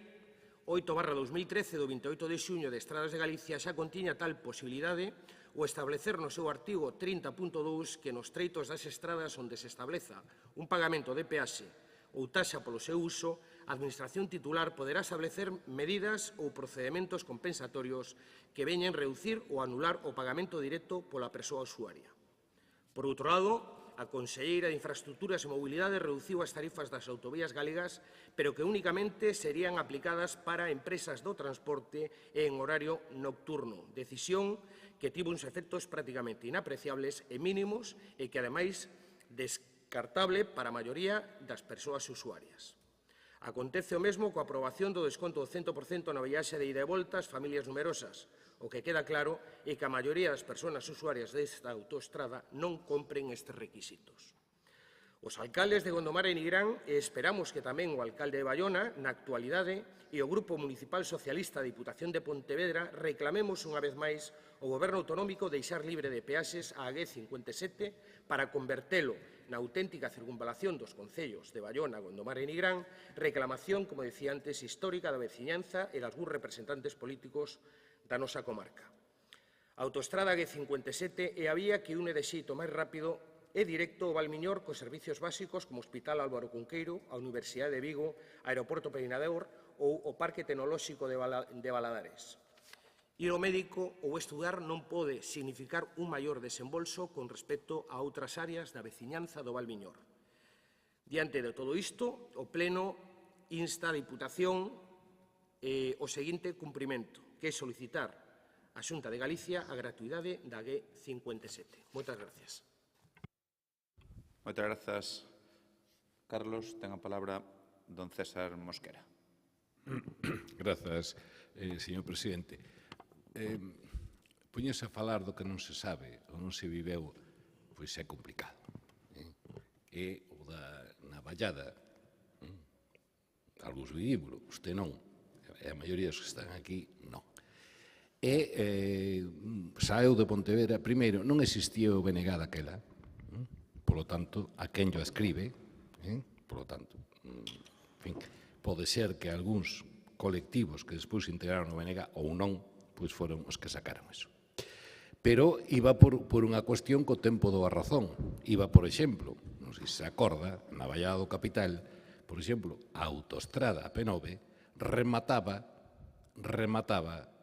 8/2013 do 28 de xuño de Estradas de Galicia xa contiña tal posibilidade o establecer no seu artigo 30.2 que nos treitos das estradas onde se estableza un pagamento de peaxe ou taxa polo seu uso, a Administración titular poderá establecer medidas ou procedementos compensatorios que veñen reducir ou anular o pagamento directo pola persoa usuaria. Por outro lado, a conselleira de Infraestructuras e Mobilidade reduciu as tarifas das autovías galegas, pero que únicamente serían aplicadas para empresas do transporte en horario nocturno. Decisión que tivo uns efectos prácticamente inapreciables e mínimos e que, ademais, descartable para a maioría das persoas usuarias. Acontece o mesmo coa aprobación do desconto do 100% na viaxe de ida e volta ás familias numerosas. O que queda claro é que a maioría das persoas usuarias desta autoestrada non compren estes requisitos. Os alcaldes de Gondomar e Nigrán, e esperamos que tamén o alcalde de Baiona, na actualidade, e o Grupo Municipal Socialista da Diputación de Pontevedra, reclamemos unha vez máis o Goberno autonómico deixar libre de peaxes a A-57 para convertelo na auténtica circunvalación dos concellos de Baiona, Gondomar e Nigrán, reclamación, como decía antes, histórica da veciñanza e dalgúns representantes políticos da nosa comarca. A autoestrada A-57 é a vía que une de xeito máis rápido e directo o Valmiñor cos servicios básicos como o Hospital Álvaro Cunqueiro, a Universidade de Vigo, Aeroporto Perinador ou o Parque Tecnolóxico de Valadares. Ir ao médico ou estudar non pode significar un maior desembolso con respecto a outras áreas da veciñanza do Valmiñor. Diante de todo isto, o Pleno insta a Diputación o seguinte cumprimento, que é solicitar á Xunta de Galicia a gratuidade da G57. Moitas gracias. Moitas grazas, Carlos. Ten a palabra don César Mosquera. Grazas, señor presidente. Poñerse a falar do que non se sabe ou non se viveu, pois é complicado. E o da navallada, algúns vivimos, usted non, e a maioría dos que están aquí non. E saeu de Pontevedra, primeiro, non existía o BNG daquela, polo tanto, a quen o escribe, polo tanto, en fin, pode ser que algúns colectivos que despois integraron o BNG ou non, pois foron os que sacaron eso. Pero iba por unha cuestión co tempo do Barrazón. Iba, por exemplo, non sei se se acorda, na Vallada do Capital, por exemplo, a autoestrada a P9 remataba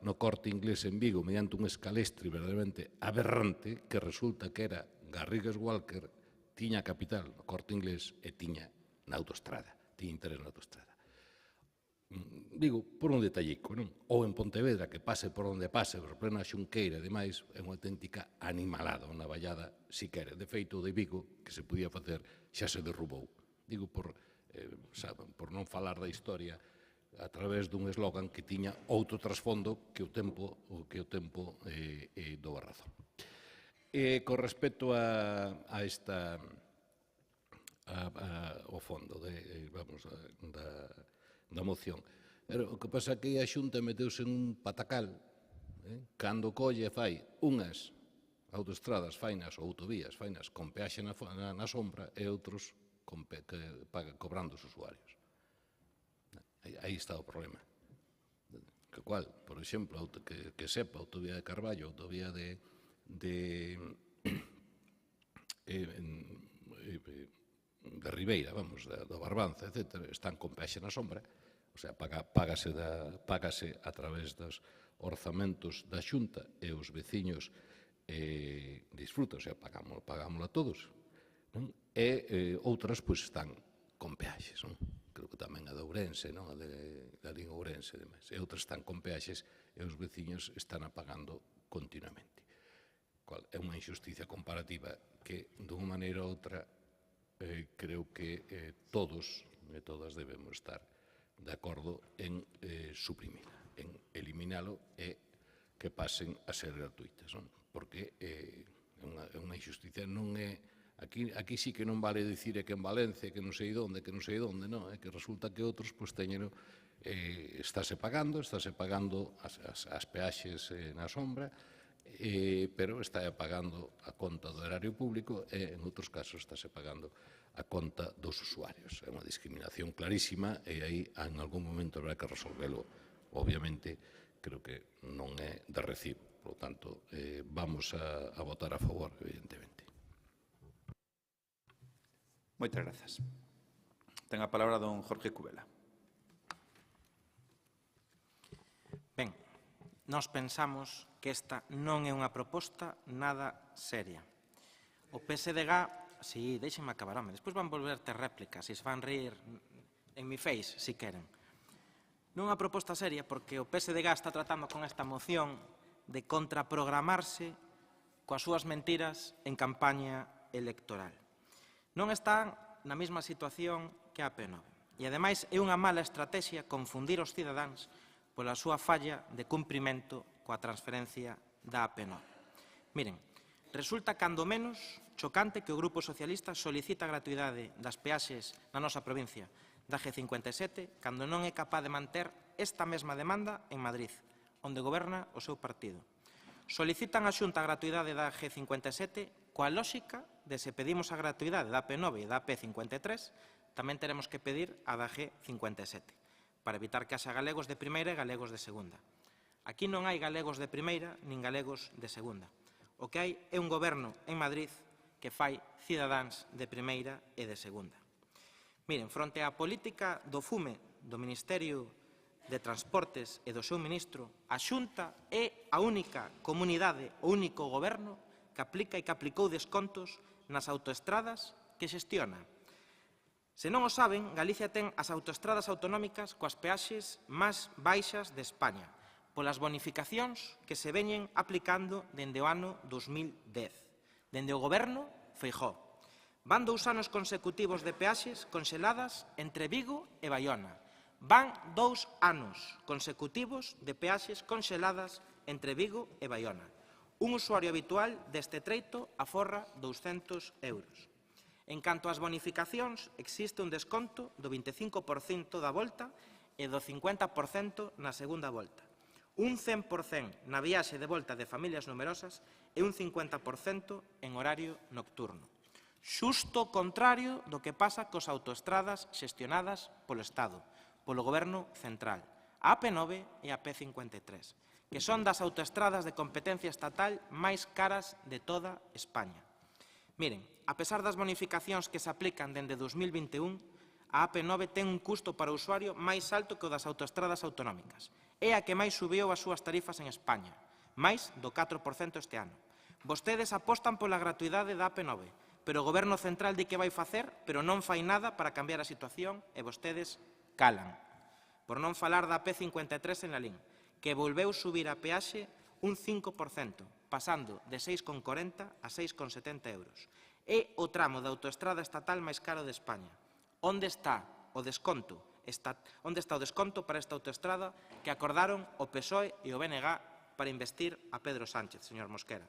no Corte Inglés en Vigo mediante un escalestre verdadeiramente aberrante que resulta que era Garrigues Walker, tiña capital no Corte Inglés e tiña na autoestrada, tiña interés na autoestrada. Digo, por un detallico, non? Ou en Pontevedra, que pase por onde pase, por plena Xunqueira, ademais, é unha auténtica animalada, unha vallada, si quere. De feito, de Vigo, que se podía facer, xa se derrubou. Digo, por non falar da historia, a través dun eslogan que tiña outro trasfondo que o tempo do Barrazón. Con respecto a esta ao fondo da moción, o que pasa é que a Xunta meteuse en un patacal cando colle e fai unhas autoestradas, fainas ou autovías, fainas con peaxe na sombra e outros cobrando os usuarios. Aí está o problema. Que cual, por exemplo, que sepa, a autovía de Carballo, a autovía de Ribeira, vamos, do Barbanza, etc., están con peaxe na sombra, o sea, págase a través dos orzamentos da Xunta e os veciños disfrutan, o sea, pagámosla todos, e outras, pois, están con peaxes, non? Creo que tamén a de Ourense, non? A da linha Ourense, e outras están con peaxes e os veciños están pagando continuamente. É unha injusticia comparativa que, dunha maneira ou outra, creo que todos e todas debemos estar de acordo en suprimila, en eliminalo e que pasen a ser gratuitas, non? Porque é unha injusticia, non é... Aquí sí que non vale dicir que en Valencia, que non sei onde, non? É que resulta que outros, pois, teñeno, estáse pagando as peaxes na sombra, pero está pagando a conta do erario público e, en outros casos, estáse pagando a conta dos usuarios. É unha discriminación clarísima e aí, en algún momento, habrá que resolvelo. Obviamente, creo que non é de recibo. Por lo tanto, vamos a votar a favor, evidentemente. Moitas grazas. Ten a palabra don Jorge Cubela. Ben, nós pensamos que esta non é unha proposta nada seria. O PSDG Sí, déxenme acabar, home. Despois van volver ter réplicas e se van rir en mi face, si queren. Non é unha proposta seria porque o PSDG está tratando con esta moción de contraprogramarse coas súas mentiras en campaña electoral. Non están na mesma situación que a P9. E, ademais, é unha mala estrategia confundir os cidadáns pola súa falla de cumprimento coa transferencia da AP9. Miren, resulta cando menos chocante que o Grupo Socialista solicita a gratuidade das peaxes na nosa provincia da G57 cando non é capaz de manter esta mesma demanda en Madrid, onde goberna o seu partido. Solicitan a Xunta a gratuidade da G57 coa lógica de se pedimos a gratuidade da AP9 e da AP53, tamén teremos que pedir a da G57, para evitar que haxa galegos de primeira e galegos de segunda. Aquí non hai galegos de primeira nin galegos de segunda. O que hai é un goberno en Madrid que fai cidadáns de primeira e de segunda. Miren, fronte á política do fume do Ministerio de Transportes e do seu ministro, a Xunta é a única comunidade, o único goberno que aplica e que aplicou descontos nas autoestradas que xestiona. Se non o saben, Galicia ten as autoestradas autonómicas coas peaxes máis baixas de España, polas bonificacións que se veñen aplicando dende o ano 2010. Dende o goberno Feijóo. Van 2 anos consecutivos de peaxes conxeladas entre Vigo e Baiona. Van 2 anos consecutivos de peaxes conxeladas entre Vigo e Baiona. Un usuario habitual deste treito aforra 200 euros. En canto ás bonificacións, existe un desconto do 25% da volta e do 50% na segunda volta. Un 100% na viaxe de volta de familias numerosas e un 50% en horario nocturno. Xusto contrario do que pasa cos autoestradas xestionadas polo Estado, polo Goberno Central, a AP9 e a P53, que son das autoestradas de competencia estatal máis caras de toda España. Miren, a pesar das bonificacións que se aplican dende 2021, a AP9 ten un custo para o usuario máis alto que o das autoestradas autonómicas. É a que máis subiu as súas tarifas en España, máis do 4% este ano. Vostedes apostan pola gratuidade da AP9, pero o Goberno Central di que vai facer, pero non fai nada para cambiar a situación e vostedes calan. Por non falar da P53 en Lalín, que volveu subir a peaxe un 5%, pasando de 6,40 a 6,70 euros. É o tramo da autoestrada estatal máis caro de España. Onde está o desconto? Onde está o desconto para esta autoestrada que acordaron o PSOE e o BNG para investir a Pedro Sánchez, señor Mosquera?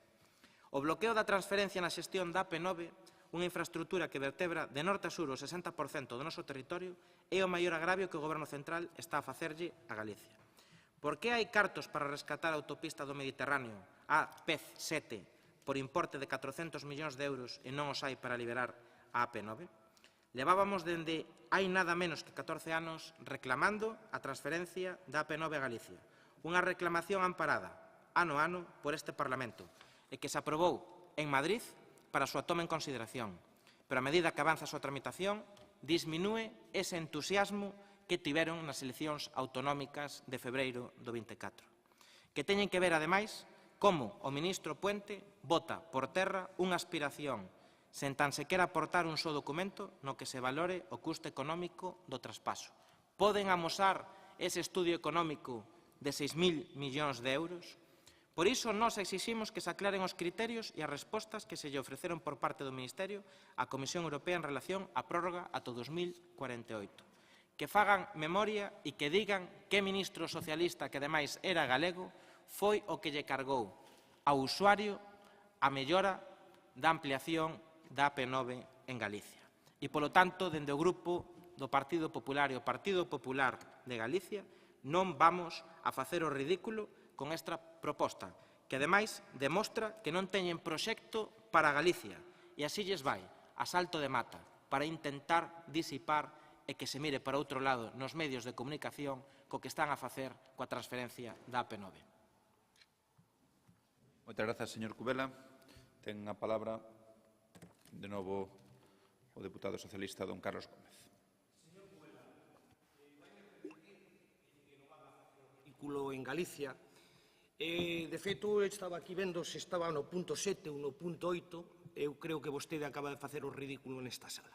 O bloqueo da transferencia na xestión da AP9, unha infraestructura que vertebra de norte a sur o 60% do noso territorio, é o maior agravio que o Goberno Central está a facerlle a Galicia. Por que hai cartos para rescatar a autopista do Mediterráneo, a PEZ7, por importe de 400 millóns de euros e non os hai para liberar a AP9? Levábamos dende hai nada menos que 14 anos reclamando a transferencia da AP9 a Galicia. Unha reclamación amparada, ano a ano, por este Parlamento, e que se aprobou en Madrid para a súa toma en consideración. Pero a medida que avanza a súa tramitación, disminúe ese entusiasmo que tiveron nas eleccións autonómicas de febreiro do 24. Que teñen que ver, ademais, como o ministro Puente bota por terra unha aspiración sen tan sequera aportar un só documento no que se valore o custo económico do traspaso. Poden amosar ese estudio económico de 6.000 millóns de euros? Por iso, nós exiximos que se aclaren os criterios e as respostas que se lle ofreceron por parte do Ministerio á Comisión Europea en relación á prórroga ata 2048. Que fagan memoria e que digan que ministro socialista, que ademais era galego, foi o que lle cargou ao usuario a mellora da ampliación da AP9 en Galicia. E, polo tanto, dende o Grupo do Partido Popular e o Partido Popular de Galicia, non vamos a facer o ridículo con esta proposta, que, ademais, demostra que non teñen proxecto para Galicia, e así lles vai, a salto de mata, para intentar disipar e que se mire para outro lado nos medios de comunicación co que están a facer coa transferencia da AP9. Moitas grazas, señor Cubela. Ten a palabra de novo o deputado socialista don Carlos Gómez. En Galicia. De feito, estaba aquí vendo se estaba no punto 7 ou no punto 8. eu creo que vostede acaba de facer o ridículo nesta sala.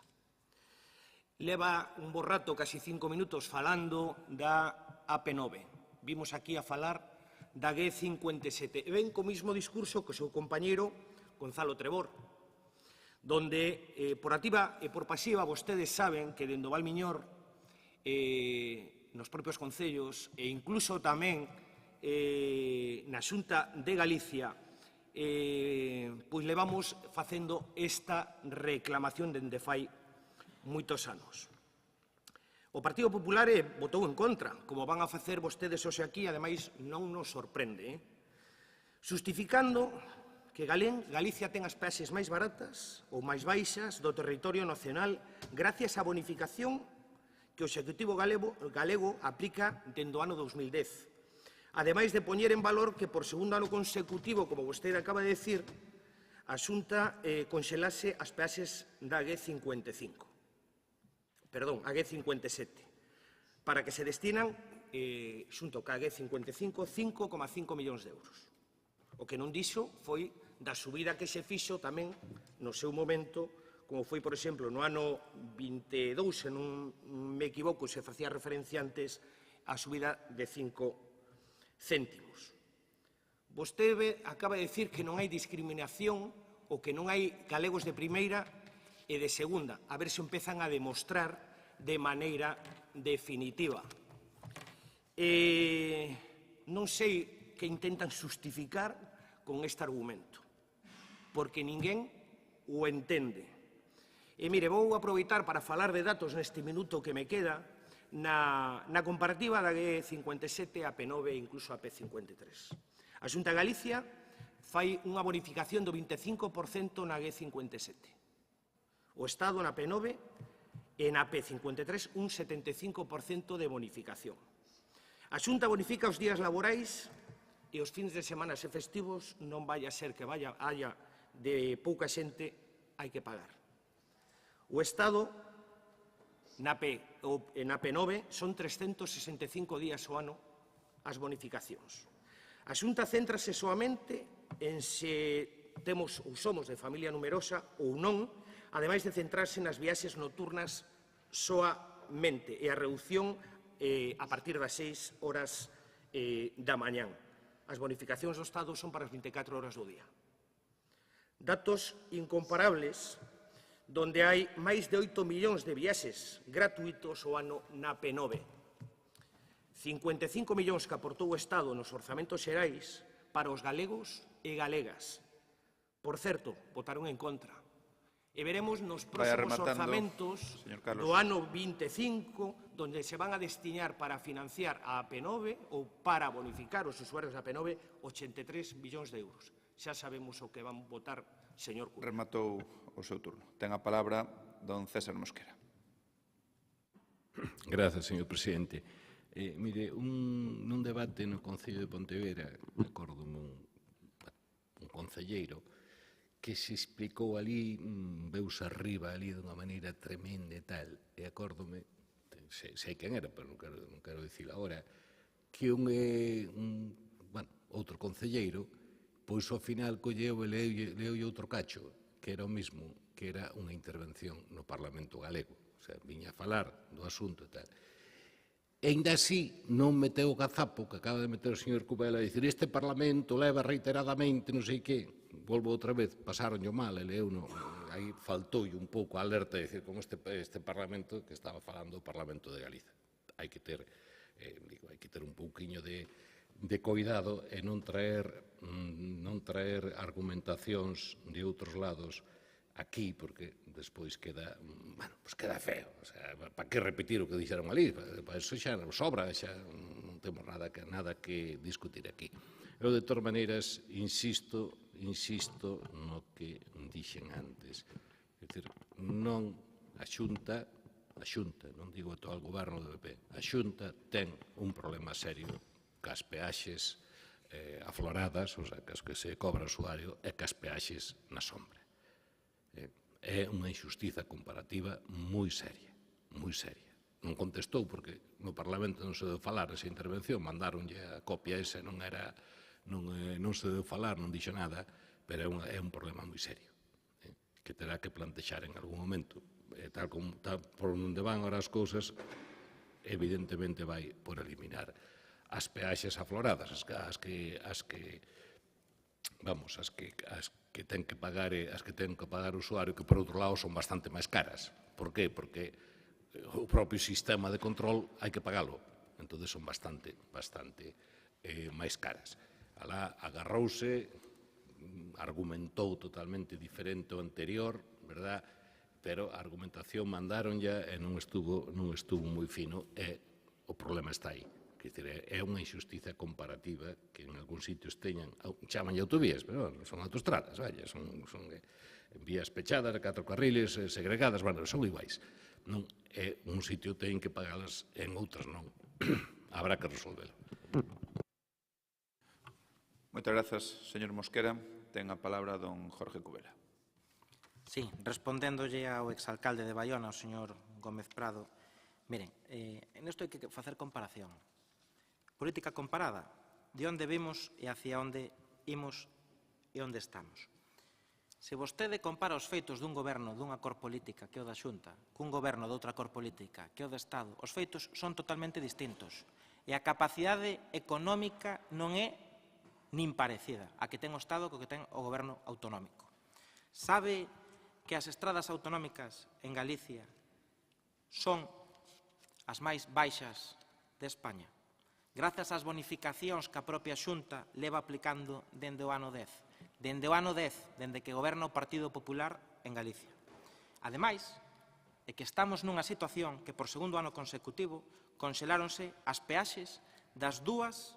Leva un bo rato, casi 5 minutos, falando da AP9. Vimos aquí a falar da G57. E ven co mismo discurso que o seu compañeiro Gonzalo Trebor, donde por activa e por pasiva vostedes saben que dende o Valmiñor, nos propios concellos e incluso tamén na Xunta de Galicia, pois levamos facendo esta reclamación dende fai moitos anos. O Partido Popular votou en contra, como van a facer vostedes hoxe aquí, ademais non nos sorprende, xustificando que Galicia ten as peaxes máis baratas ou máis baixas do territorio nacional gracias á bonificación que o Executivo galego aplica dende o ano 2010. Ademais de poñer en valor que por segundo ano consecutivo, como vostede acaba de decir, a Xunta conxelase as peaxes da G57, para que se destinan, xunto ca G55, 5,5 millóns de euros. O que non dixo foi da subida que se fixo tamén no seu momento, como foi, por exemplo, no ano 22, se non me equivoco, se facía referencia antes a subida de 5 céntimos. Vostede acaba de dicir que non hai discriminación ou que non hai galegos de primeira e de segunda. A ver se empezan a demostrar de maneira definitiva. Non sei que intentan xustificar con este argumento, porque ninguén o entende. E mire, vou aproveitar para falar de datos neste minuto que me queda na comparativa da G57, a P9 e incluso a P53. A Xunta de Galicia fai unha bonificación do 25% na G57. O Estado na P9 e na P53 un 75% de bonificación. A Xunta bonifica os días laborais e os fins de semana e festivos non vai a ser que haya de pouca xente, hai que pagar. O Estado na P9 son 365 días ao ano as bonificacións. A Xunta céntrase soamente en se temos ou somos de familia numerosa ou non, ademais de centrarse nas viaxes nocturnas soamente e a reducción a partir das 6 horas da mañán. As bonificacións do Estado son para as 24 horas do día. Datos incomparables, donde hai máis de 8 millóns de viaxes gratuitos ao ano na P9. 55 millóns que aportou o Estado nos orzamentos xerais para os galegos e galegas. Por certo, votaron en contra. E veremos nos próximos orzamentos do ano 25, donde se van a destinar para financiar a P9 ou para bonificar os usuarios da P9 83 millóns de euros. Xa sabemos o que van votar, señor Cubela. Rematou o seu turno. Ten a palabra don César Mosquera. Grazas, señor presidente. Mire, nun debate no Concello de Pontevedra, acórdome un concelleiro, que se explicou ali, veuse arriba ali dunha maneira tremenda e tal, e acórdome, sei quen era, pero non quero dicir agora, que outro concelleiro, pois ao final colleu e leulle outro cacho, que era o mismo, que era unha intervención no Parlamento galego, o sea, viña a falar do asunto e tal. E ainda así non meteu o gazapo que acaba de meter o señor Cubela a dicir este Parlamento leva reiteradamente non sei que, volvo outra vez, pasaronlle mal, e leu, aí faltoulle un pouco a alerta de dicir como este Parlamento que estaba falando do Parlamento de Galiza. Hai que ter un pouquiño de cuidado e non traer argumentacións de outros lados aquí, porque despois queda feo. O sea, para que repetir o que dixeron ali? Para iso xa sobra, xa non temos nada que discutir aquí. Eu, de todas maneiras, insisto no que dixen antes. É dicir, non a Xunta, non digo todo o goberno do PP, a Xunta ten un problema serio cas peaxes afloradas, o sea, cas que se cobra o usuario, e cas peaxes na sombra. É unha injustiza comparativa moi seria, moi seria. Non contestou porque no Parlamento non se deu falar esa intervención, mandaronlle a copia esa, non se deu falar, non dixo nada, pero é un problema moi serio. que terá que plantexar en algún momento. Tal por onde van ahora as cousas, evidentemente vai por eliminar as peaxes afloradas, as que ten que pagar o usuario, que por outro lado son bastante máis caras. Por qué? Porque o propio sistema de control hai que pagalo, entón son bastante máis caras. Alá agarrouse, argumentou totalmente diferente ao anterior, verdad? Pero a argumentación mandaron ya e non estuvo moi fino e o problema está aí. É unha injustiza comparativa que en algúns sitios chaman autovías, pero son autostradas, son vías pechadas, 4 carriles, segregadas, son iguais. En un sitio teñen que pagalas, en outras non. Habrá que resolvelo. Moitas grazas, señor Mosquera. Ten a palabra don Jorge Cubela. Sí, respondéndolle ao exalcalde de Baiona, o señor Gómez Prado, miren, nesto hai que facer comparación. Política comparada, de onde vimos e hacia onde imos e onde estamos. Se vostede compara os feitos dun goberno dunha cor política que é o da Xunta cun goberno de outra cor política que é o do Estado, os feitos son totalmente distintos e a capacidade económica non é nin parecida a que ten o Estado co que ten o goberno autonómico. Sabe que as estradas autonómicas en Galicia son as máis baixas de España, grazas ás bonificacións que a propia Xunta leva aplicando dende o ano 10. Dende o ano 10, dende que goberna o Partido Popular en Galicia. Ademais, é que estamos nunha situación que por segundo ano consecutivo conxeláronse as peaxes das dúas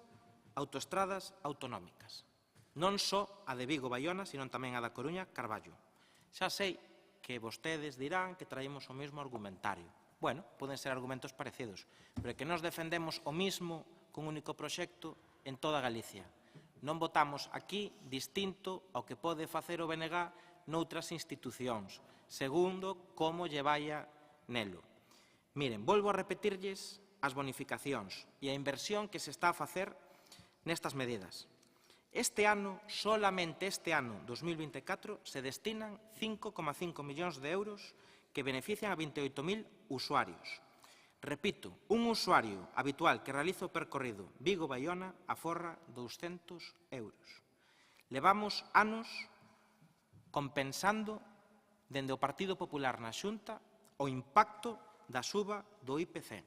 autoestradas autonómicas. Non só a de Vigo-Baiona, sino tamén a da Coruña-Carballo. Xa sei que vostedes dirán que traemos o mesmo argumentario. Bueno, poden ser argumentos parecidos, pero é que nós defendemos o mismo cun único proxecto en toda Galicia. Non votamos aquí distinto ao que pode facer o BNG noutras institucións, segundo como lle vaya nelo. Miren, volvo a repetirlles as bonificacións e a inversión que se está a facer nestas medidas. Este ano, solamente este ano, 2024, se destinan 5,5 millóns de euros que benefician a 28.000 usuarios. Repito, un usuario habitual que realiza o percorrido Vigo-Baiona aforra 200 euros. Levamos anos compensando dende o Partido Popular na Xunta o impacto da suba do IPC.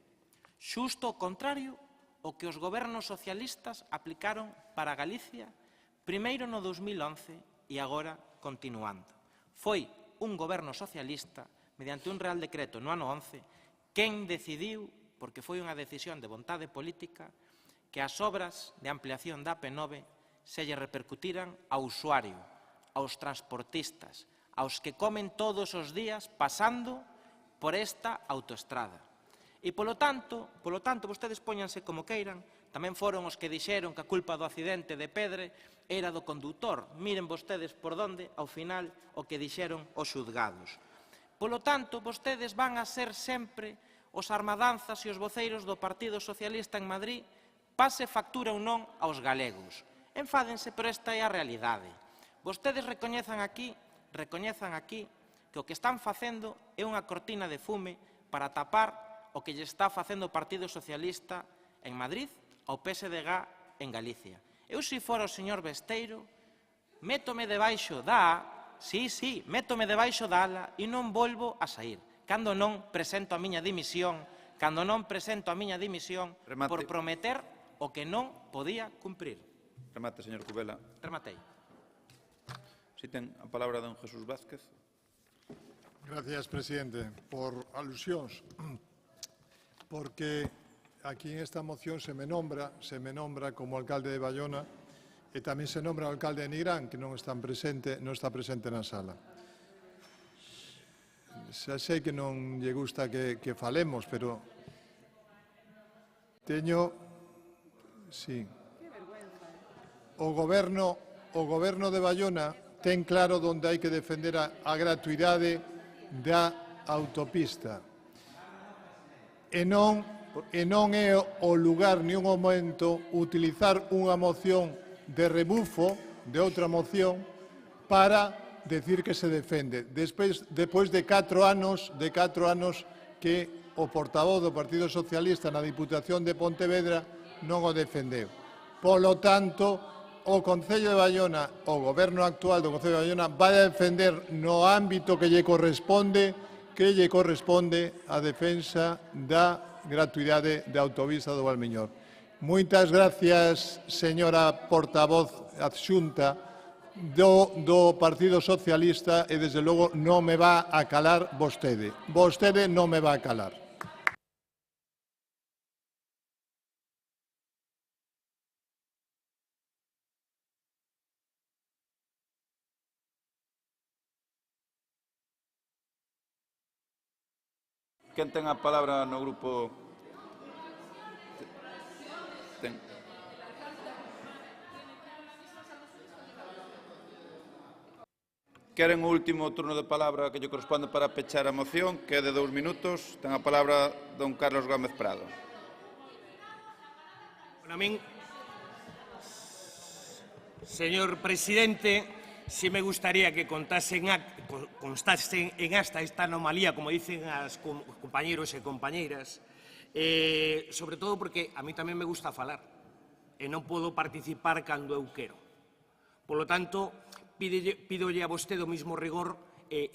Xusto o contrario o que os gobernos socialistas aplicaron para Galicia primeiro no 2011 e agora continuando. Foi un goberno socialista, mediante un Real Decreto no ano 11, quen decidiu, porque foi unha decisión de vontade política, que as obras de ampliación da AP9 se lle repercutiran ao usuario, aos transportistas, aos que comen todos os días pasando por esta autoestrada. E, polo tanto, vostedes póñanse como queiran, tamén foron os que dixeron que a culpa do accidente de Pedre era do condutor. Miren vostedes por onde, ao final, o que dixeron os xuzgados. Polo tanto, vostedes van a ser sempre os armadanzas e os voceiros do Partido Socialista en Madrid, pase factura ou non aos galegos. Enfádense, pero esta é a realidade. Vostedes recoñezan aquí que o que están facendo é unha cortina de fume para tapar o que lle está facendo o Partido Socialista en Madrid ao PSDG en Galicia. Eu, se fora o señor Besteiro, métome debaixo da métome debaixo da ala e non volvo a sair. Cando non presento a miña dimisión, por prometer o que non podía cumprir. Remate, señor Cubela. Rematei. Si ten a palabra don Jesús Vázquez. Gracias, presidente. Por alusións, porque aquí en esta moción se me nombra como alcalde de Baiona e tamén se nombra o alcalde de Nigrán, que non está presente na sala. Xa sei que non lle gusta que falemos, pero teño... Sí. O goberno de Baiona ten claro onde hai que defender a gratuidade da autopista. E non é o lugar ni un momento utilizar unha moción de rebufo de outra moción para decir que se defende. Despois de 4 anos que o portavoz do Partido Socialista na Diputación de Pontevedra non o defendeu. Polo tanto, o Concello de Baiona, o Goberno actual do Concello de Baiona, vai a defender no ámbito que lle corresponde a defensa da gratuidade da autovía do Valmiñor. Moitas gracias, señora portavoz adxunta do Partido Socialista e, desde logo, non me va a calar vostede. Vostede non me va a calar. Quen ten a palabra no grupo? Queren o último turno de palabra que lle corresponde para pechar a moción, que é de 2 minutos. Ten a palabra don Carlos Gómez Prado. Bueno, a min, señor presidente, sí me gustaría que constasen en esta anomalía, como dicen as compañeros e compañeiras, sobre todo porque a mí tamén me gusta falar e non podo participar cando eu quero. Polo tanto, pídolle a vostede o mismo rigor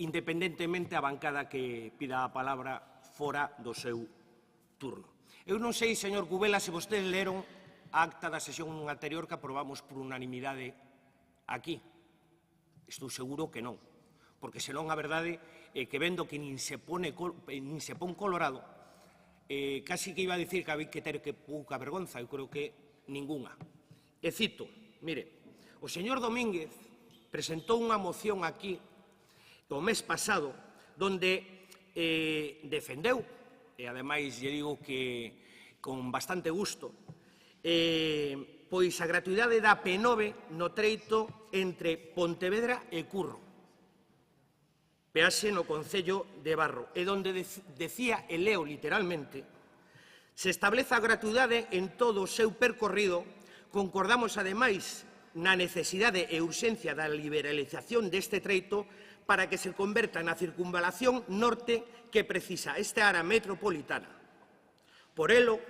independentemente a bancada que pida a palabra fora do seu turno. Eu non sei, señor Cubela, se vostedes leron a acta da sesión anterior que aprobamos por unanimidade aquí. Estou seguro que non, porque senón a verdade é que vendo que nin se pon colorado, casi que iba a dicir que había que ter que pouca vergonza, eu creo que ningunha. E cito, mire, o señor Domínguez presentou unha moción aquí o mes pasado donde defendeu, e ademais lle digo que con bastante gusto, pois a gratuidade da P9 no treito entre Pontevedra e Curro, peaxe no Concello de Barro, e donde decía, e leo literalmente, se establece a gratuidade en todo o seu percorrido, concordamos ademais na necesidade e urxencia da liberalización deste treito para que se converta na circunvalación norte que precisa esta área metropolitana. Por elo,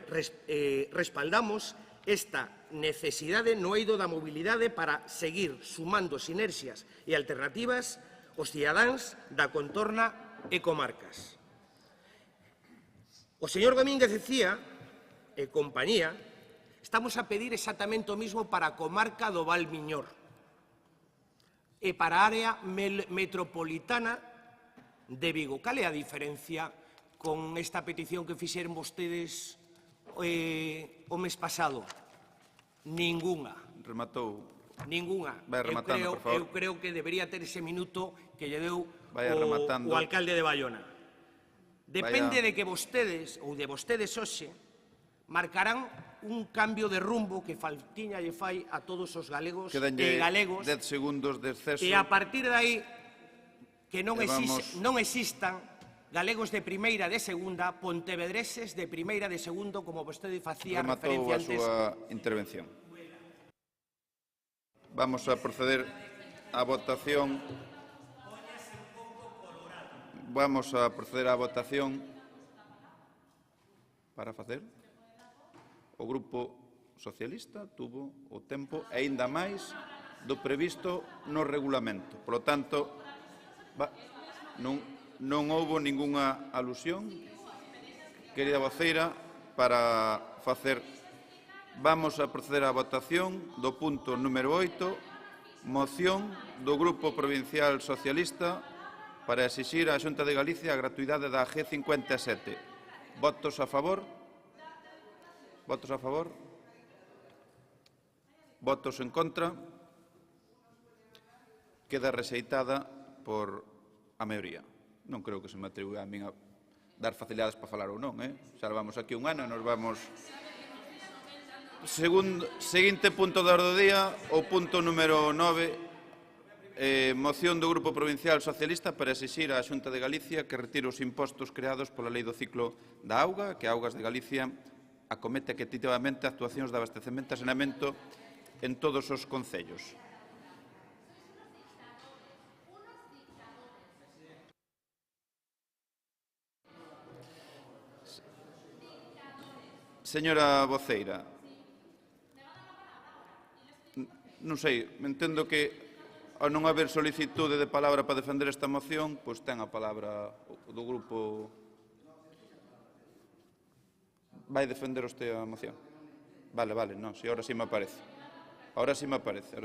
respaldamos esta necesidade no eido da mobilidade para seguir sumando sinerxias e alternativas aos cidadáns da contorna e comarcas. O señor Domínguez decía, e compañía, estamos a pedir exactamente o mismo para a comarca do Valmiñor e para a área metropolitana de Vigo. Cal é a diferencia con esta petición que fixeron vostedes o mes pasado? Ningunha. Rematou. Ningunha. Vai rematando, por favor. Eu creo que debería ter ese minuto que lle deu o alcalde de Baiona. Depende de que vostedes, ou de vostedes hoxe, marcarán un cambio de rumbo que faltiña lle fai a todos os galegos e galegos. 10 segundos de exceso. E a partir de aí que non existan galegos de primeira, de segunda, pontevedreses de primeira, de segundo, como vostede facía referencia antes. Rematou a súa intervención. Vamos a proceder á votación. Vamos a proceder á votación para facer. O Grupo Socialista tuvo o tempo e aínda máis do previsto no regulamento. Por lo tanto, non houbo ningunha alusión, querida voceira, para facer. Vamos a proceder á votación do punto número 8, moción do Grupo Provincial Socialista para exixir á Xunta de Galicia a gratuidade da G57. Votos a favor? Votos a favor? Votos en contra? Queda rexeitada por a maioría. Non creo que se me atribua a min a dar facilidades para falar ou non, Xa levamos aquí un ano e nos vamos. Seguinte punto de orde do día, o punto número 9, moción do Grupo Provincial Socialista para exixir á Xunta de Galicia que retire os impostos creados pola Lei do Ciclo da Auga, que Augas de Galicia acomete equitativamente actuacións de abastecemento e saneamento en todos os concellos. Señora Voceira, non sei, entendo que ao non haber solicitude de palabra para defender esta moción, pois ten a palabra do grupo. Vai defender usted a moción? Vale, non, si, ahora sí me aparece. Ahora sí me aparece.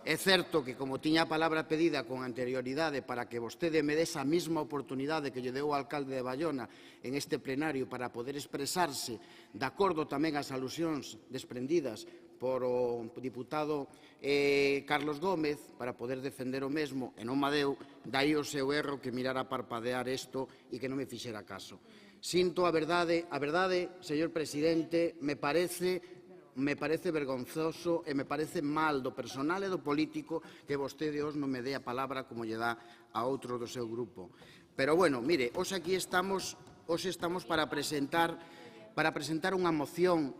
É certo que, como tiña a palabra pedida con anterioridade para que vostede me dese a mesma oportunidade que lle deu o alcalde de Baiona en este plenario para poder expresarse de acordo tamén ás alusións desprendidas por o diputado Carlos Gómez para poder defender o mesmo e non me deu, dai o seu erro que mirara a parpadear isto e que non me fixera caso. Sinto a verdade, señor presidente, me parece vergonzoso e me parece mal do personal e do político que vostede hoxe non me dé a palabra como lle dá a outro do seu grupo. Pero, bueno, mire, hoxe aquí estamos para presentar unha moción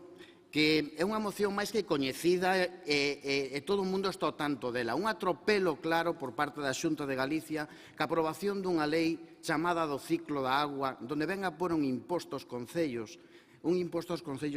que é unha moción máis que coñecida e todo o mundo está ao tanto dela. Un atropelo claro por parte da Xunta de Galicia ca aprobación dunha lei chamada do ciclo da agua, onde ven a pôr un imposto aos concellos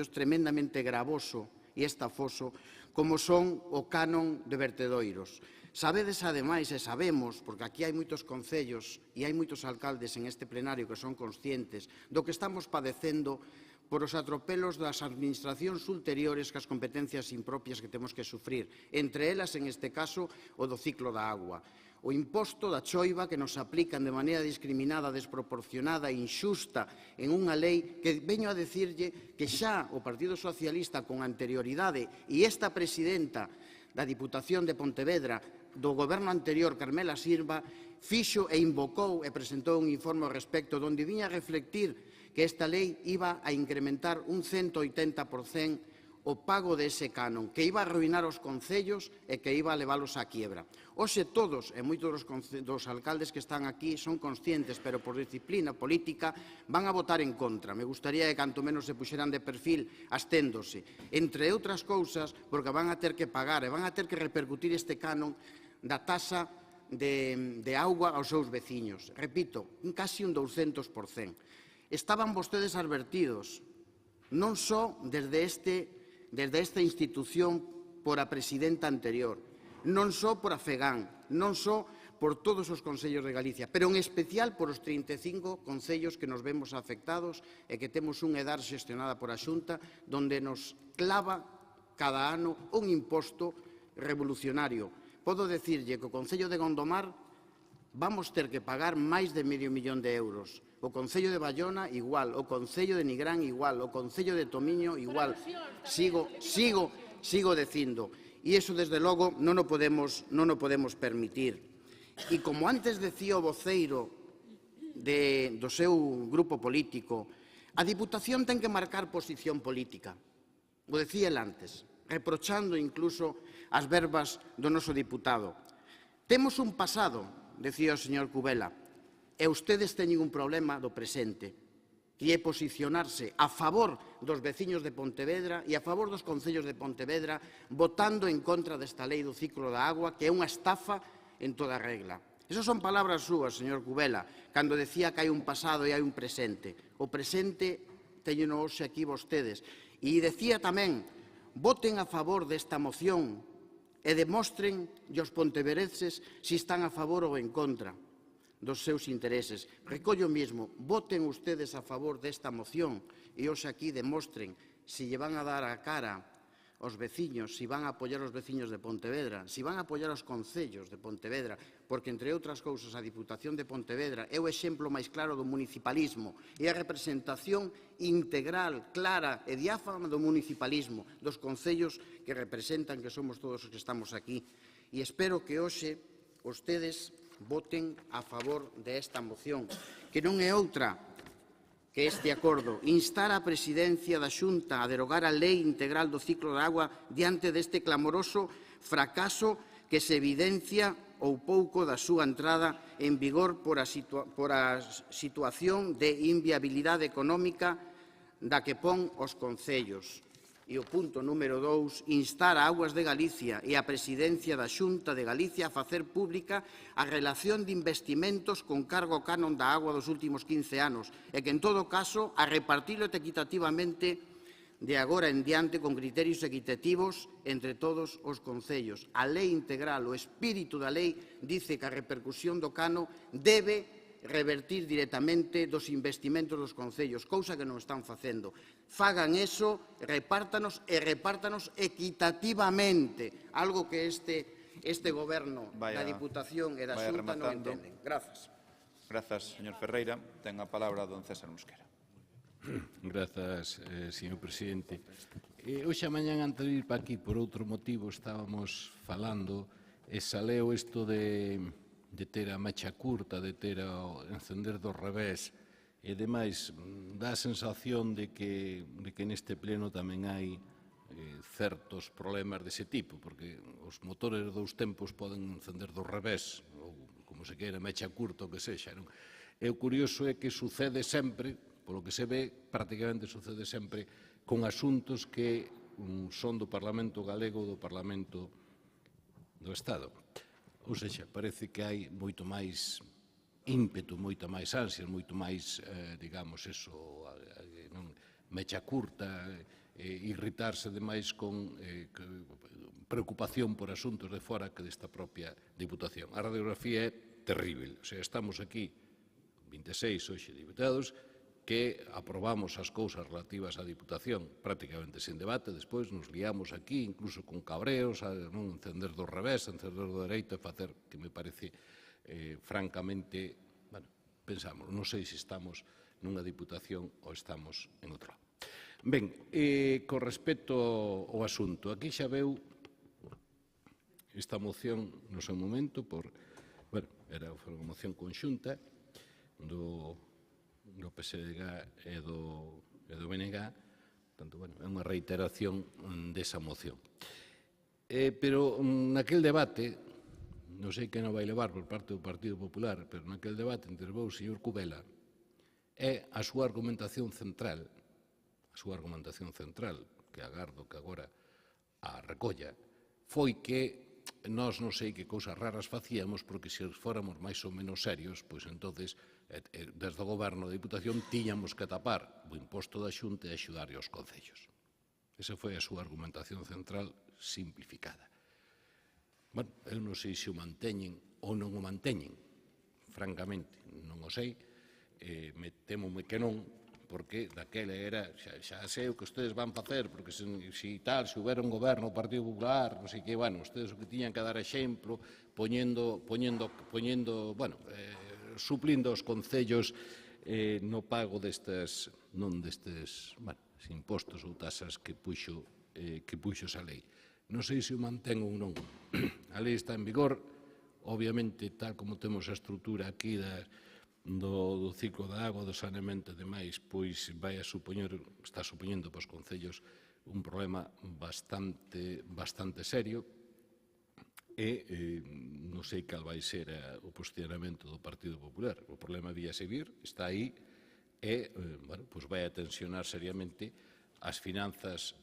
tremendamente gravoso e estafoso, como son o canon de vertedoiros. Sabedes, ademais, e sabemos, porque aquí hai moitos concellos e hai moitos alcaldes en este plenario que son conscientes do que estamos padecendo por os atropelos das administracións ulteriores que as competencias impropias que temos que sufrir, entre elas, en este caso, o do ciclo da agua. O imposto da choiva que nos aplican de maneira discriminada, desproporcionada e inxusta en unha lei que veño a decirlle que xa o Partido Socialista con anterioridade e esta presidenta da Diputación de Pontevedra do goberno anterior, Carmela Silva, fixo e invocou e presentou un informe ao respecto onde viña a reflectir que esta lei iba a incrementar un 180% o pago dese canon, que iba a arruinar os concellos e que iba a leválos á quiebra. Hoxe todos e moitos dos alcaldes que están aquí son conscientes, pero por disciplina política van a votar en contra. Me gustaría que canto menos se puxeran de perfil absténdose. Entre outras cousas, porque van a ter que pagar e van a ter que repercutir este canon da taxa de auga aos seus veciños. Repito, casi un 200%. Estaban vostedes advertidos, non só desde esta institución por a presidenta anterior, non só por a FEGAN, non só por todos os concellos de Galicia, pero en especial por os 35 concellos que nos vemos afectados e que temos unha edar xestionada por a Xunta, donde nos clava cada ano un imposto revolucionario. Podo dicirlle que o Concello de Gondomar vamos ter que pagar máis de medio millón de euros. O Concello de Baiona igual, o Concello de Nigrán igual, o Concello de Tomiño igual. Sigo dicindo. E iso, desde logo, non o podemos permitir. E como antes decía o voceiro do seu grupo político, a Diputación ten que marcar posición política. O decía el antes, reprochando incluso as verbas do noso diputado. Temos un pasado, decía o señor Cubela, e ustedes teñen un problema do presente, que é posicionarse a favor dos veciños de Pontevedra e a favor dos concellos de Pontevedra votando en contra desta lei do ciclo da agua, que é unha estafa en toda regla. Esas son palabras súas, señor Cubela, cando decía que hai un pasado e hai un presente. O presente teñen hoxe aquí vostedes. E decía tamén, voten a favor desta moción e demostren aos pontevereses se están a favor ou en contra dos seus intereses. Recollo mesmo, voten ustedes a favor desta moción e hoxe aquí demostren se lle van a dar a cara aos veciños, se van a apoiar os veciños de Pontevedra, se van a apoiar os concellos de Pontevedra, porque, entre outras cousas, a Diputación de Pontevedra é o exemplo máis claro do municipalismo, é a representación integral, clara e diáfana do municipalismo, dos concellos que representan que somos todos os que estamos aquí. E espero que hoxe ustedes voten a favor desta moción, que non é outra que este acordo, instar a presidencia da Xunta a derogar a lei integral do ciclo da agua diante deste clamoroso fracaso que se evidencia ou pouco da súa entrada en vigor por a situación de inviabilidade económica da que pon os concellos. E o punto número 2, instar a Augas de Galicia e a Presidencia da Xunta de Galicia a facer pública a relación de investimentos con cargo ao canon da agua dos últimos 15 anos e que, en todo caso, a repartilo equitativamente de agora en diante con criterios equitativos entre todos os concellos. A lei integral, o espírito da lei, dice que a repercusión do cano debe revertir directamente dos investimentos dos concellos, cousa que non están facendo. Fagan eso, repártanos e repártanos equitativamente, algo que este goberno da Diputación e da Xunta non entenden. Grazas. Grazas, señor Ferreira. Ten a palabra don César Mosquera. Grazas, señor presidente. Hoxe a mañán antes de ir para aquí, por outro motivo, estábamos falando e saleu isto de ter a mecha curta, de ter o encender do revés e demais. Dá a sensación de que neste pleno tamén hai certos problemas dese tipo, porque os motores dos tempos poden encender do revés, ou como se queira, mecha curta ou que sexa. E o curioso é que sucede sempre, polo que se ve, prácticamente sucede sempre con asuntos que son do Parlamento galego ou do Parlamento do Estado. Ou seja, parece que hai moito máis ímpetu, moita máis ansias, moito máis, digamos, eso, mecha curta, irritarse demais con preocupación por asuntos de fora que desta propia Diputación. A radiografía é terrible. O sea, estamos aquí, 26 hoxe diputados, que aprobamos as cousas relativas á Diputación prácticamente sen debate, despois nos liamos aquí, incluso con cabreos, a non encender do revés, encender do dereito, e facer que me parece francamente, bueno, pensamos, non sei se estamos nunha Diputación ou estamos en outro lado. Ben, con respecto ao asunto, aquí xa veu esta moción no seu momento, bueno, era unha moción conxunta do PSDG e do BNG, tanto, bueno, é unha reiteración desa moción. Pero naquel debate, non sei que non vai levar por parte do Partido Popular, pero naquel debate interveu o señor Cubela, e a súa argumentación central, que agardo que agora a recolla, foi que nós non sei que cousas raras facíamos, porque se fóramos máis ou menos serios, pois entonces, desde o goberno da Diputación, tiñamos que tapar o imposto da Xunta e axudar aos concellos. Esa foi a súa argumentación central simplificada. Bueno, eu non sei se o manteñen ou non o manteñen, francamente, non o sei, temome que non, porque daquela era, xa sei o que ustedes van facer, porque se houbera un goberno o Partido Popular, non sei que, bueno, ustedes o que tiñan que dar exemplo, bueno, suplindo os concellos no pago destes, non destes, bueno, impostos ou tasas que puxo esa lei. Non sei se o mantén ou non. A lei está en vigor, obviamente, tal como temos a estrutura aquí do ciclo da agua, do saneamento e demais, pois está supoñendo para os concellos un problema bastante serio e non sei cal vai ser o posicionamento do Partido Popular. O problema vía seguir, está aí e, bueno, pois vai a tensionar seriamente as finanzas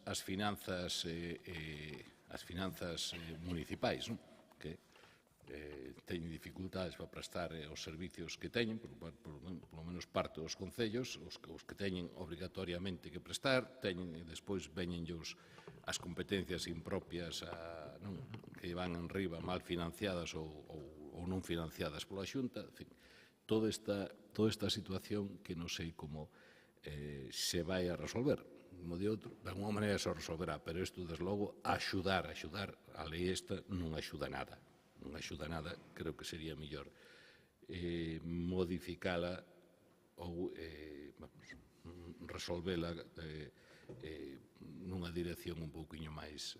municipais, que teñen dificultades para prestar os servicios que teñen, polo menos parte dos concellos, os que teñen obrigatoriamente que prestar, e despois veñenllos as competencias impropias que van en riba mal financiadas ou non financiadas pola Xunta, en fin, toda esta situación que non sei como se vai a resolver. De alguma maneira se resolverá, pero isto, desde logo, axudar a lei esta non axuda nada. Non axuda nada, creo que sería mellor modificala ou resolvela nunha dirección un pouquiño máis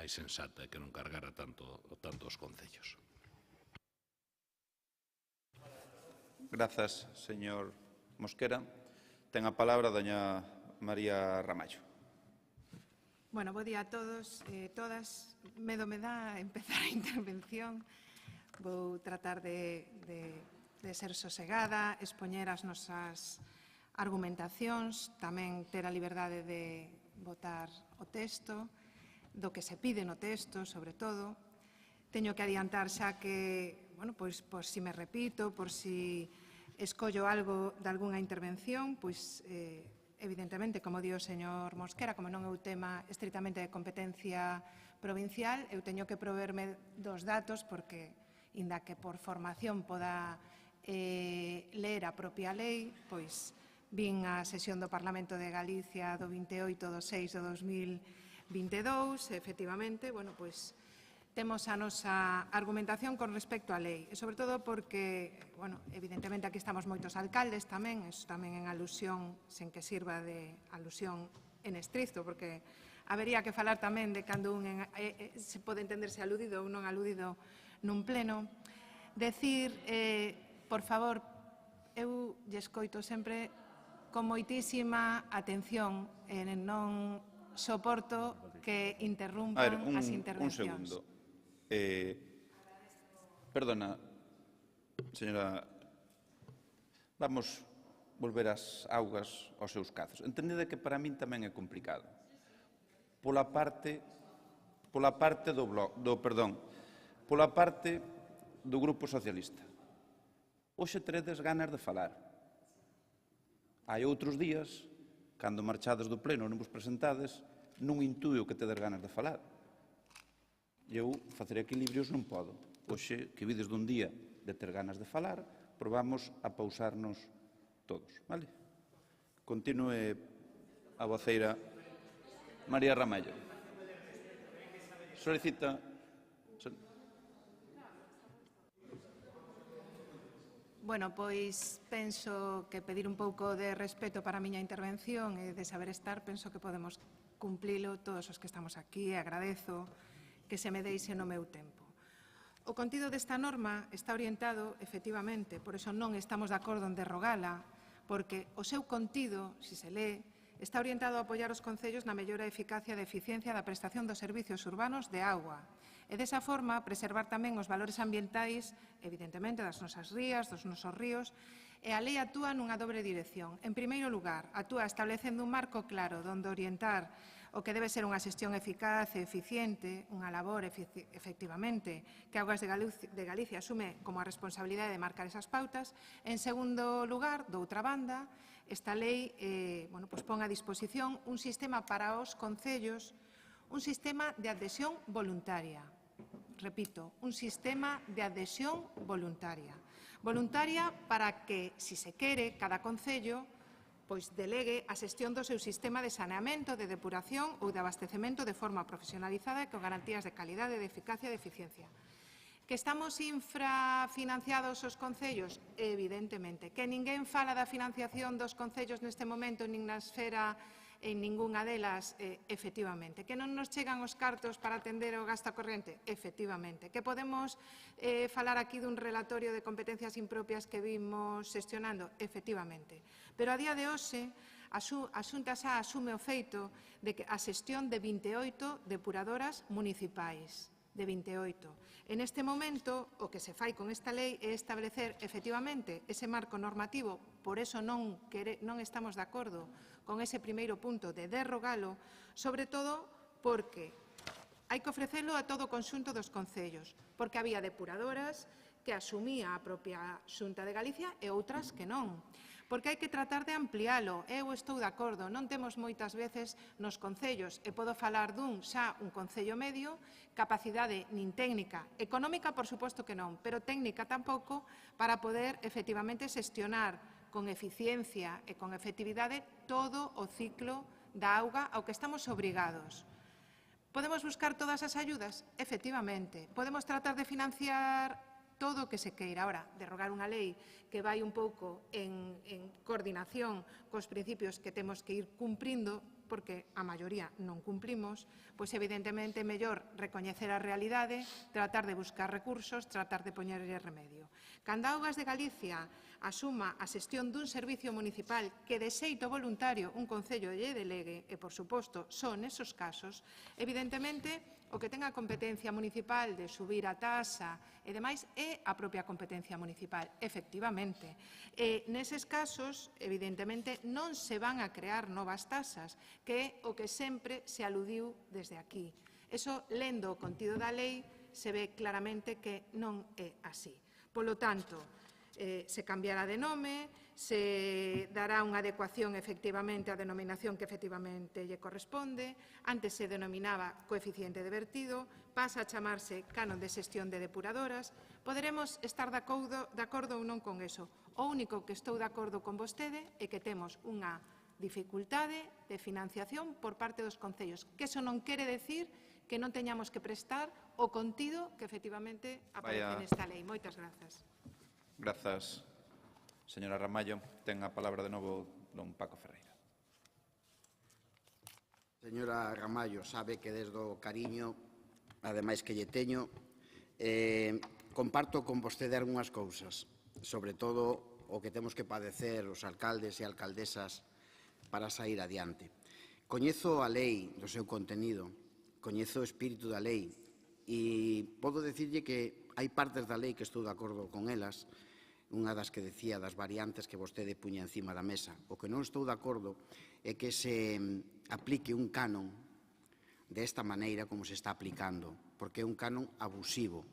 sensata, que non cargara tanto os concellos. Grazas, señor Mosquera. Ten a palabra doña María Ramallo. Bueno, bo día a todos e todas. Medo me dá empezar a intervención. Vou tratar de ser sosegada, expoñer as argumentacións, tamén ter a liberdade de votar o texto, do que se pide no texto, sobre todo. Teño que adiantar xa que, bueno, pois, por si me repito, por si escollo algo de algunha intervención, pois, evidentemente, como di o señor Mosquera, como non é un tema estritamente de competencia provincial, eu teño que proverme dos datos porque, inda que por formación poda ler a propia lei, pois vin a sesión do Parlamento de Galicia do 28/6/2022, efectivamente, bueno, pois temos a nosa argumentación con respecto á lei, e sobre todo porque, bueno, evidentemente aquí estamos moitos alcaldes tamén, es tamén en alusión, sen que sirva de alusión en estricto, porque habería que falar tamén de cando un se pode entenderse aludido ou non aludido nun pleno. Decir, por favor, eu lle escoito sempre con moitísima atención e non soporto que interrumpan as intervencións. Un segundo. Perdona, señora, vamos volver as augas aos seus cazos. Entendede que para min tamén é complicado. Pola parte do Grupo Socialista. Hoxe teredes ganas de falar. Hai outros días, cando marchades do pleno non vos presentades, non intuio que tedes ganas de falar. Eu facer equilibrios non podo. Hoxe, que vides dun día de ter ganas de falar, probamos a pausarnos todos, vale? Continúe a voceira María Ramallo. Solicita... Bueno, pois penso que pedir un pouco de respeto para a miña intervención e de saber estar, penso que podemos cumplilo todos os que estamos aquí, e agradezo que se me deixe no meu tempo. O contido desta norma está orientado, efectivamente, por eso non estamos de acordo en derrogala, porque o seu contido, se se lee, está orientado a apoiar os concellos na mellora eficacia e eficiencia da prestación dos servicios urbanos de auga, e desa forma preservar tamén os valores ambientais, evidentemente, das nosas rías, dos nosos ríos, e a lei actúa nunha dobre dirección. En primeiro lugar, actúa establecendo un marco claro onde orientar o que debe ser unha xestión eficaz e eficiente, unha labor, efectivamente, que Augas de Galicia asume como a responsabilidade de marcar esas pautas. En segundo lugar, doutra banda, esta lei pon a disposición un sistema para os concellos, un sistema de adhesión voluntaria. Repito, un sistema de adhesión voluntaria. Voluntaria para que, si se quere, cada concello pois delegue a xestión do seu sistema de saneamento, de depuración ou de abastecemento de forma profesionalizada e con garantías de calidade, de eficacia e de eficiencia. Que estamos infrafinanciados os concellos? Evidentemente. Que ninguén fala da financiación dos concellos neste momento nin na esfera en ningunha delas, efectivamente. Que non nos chegan os cartos para atender o gasto corrente? Efectivamente. Que podemos falar aquí dun relatorio de competencias impropias que vimos xestionando? Efectivamente. Pero a día de hoxe, a Xunta xa asume o feito de que a xestión de 28 depuradoras municipais. De 28. En este momento, o que se fai con esta lei é establecer, efectivamente, ese marco normativo. Por eso non estamos de acordo con ese primeiro punto de derrogalo, sobre todo porque hai que ofrecelo a todo o conxunto dos concellos, porque había depuradoras que asumía a propia Xunta de Galicia e outras que non. Porque hai que tratar de ampliálo. Eu estou de acordo, non temos moitas veces nos concellos, e podo falar dun xa un concello medio, capacidade nin técnica, económica por suposto que non, pero técnica tampouco, para poder efectivamente xestionar con eficiencia e con efectividade todo o ciclo da auga ao que estamos obrigados. Podemos buscar todas as ayudas? Efectivamente. Podemos tratar de financiar todo o que se queira. Ahora, derrogar unha lei que vai un pouco en coordinación cos principios que temos que ir cumprindo, porque a maioría non cumplimos, pois evidentemente é mellor recoñecer a realidade, tratar de buscar recursos, tratar de poñerlle remedio. Cando Augas de Galicia asuma a xestión dun servicio municipal que de xeito voluntario un concello lle delegue, e por suposto son esos casos, evidentemente o que ten a competencia municipal de subir a taxa e demais é a propia competencia municipal, efectivamente. Neses casos, evidentemente, non se van a crear novas taxas, que é o que sempre se aludiu desde aquí. Eso, lendo o contido da lei, se ve claramente que non é así. Polo tanto, se cambiará de nome, se dará unha adecuación efectivamente á denominación que efectivamente lle corresponde, antes se denominaba coeficiente de vertido, pasa a chamarse canon de xestión de depuradoras. Poderemos estar de acordo ou non con eso. O único que estou de acordo con vostede é que temos unha dificultade de financiación por parte dos concellos, que eso non quere decir que non teñamos que prestar o contido que efectivamente aparece nesta lei. Moitas grazas. Grazas, señora Ramallo. Ten a palabra de novo don Paco Ferreira. Señora Ramallo, sabe que desde o cariño, ademais que lle teño, comparto con vostede algunhas cousas, sobre todo o que temos que padecer os alcaldes e alcaldesas para sair adiante. Coñezo a lei do seu contenido, coñezo o espírito da lei e podo dicirlle que hai partes da lei que estou de acordo con elas, unha das que decía das variantes que vostede puña encima da mesa. O que non estou de acordo é que se aplique un canon desta maneira como se está aplicando, porque é un canon abusivo.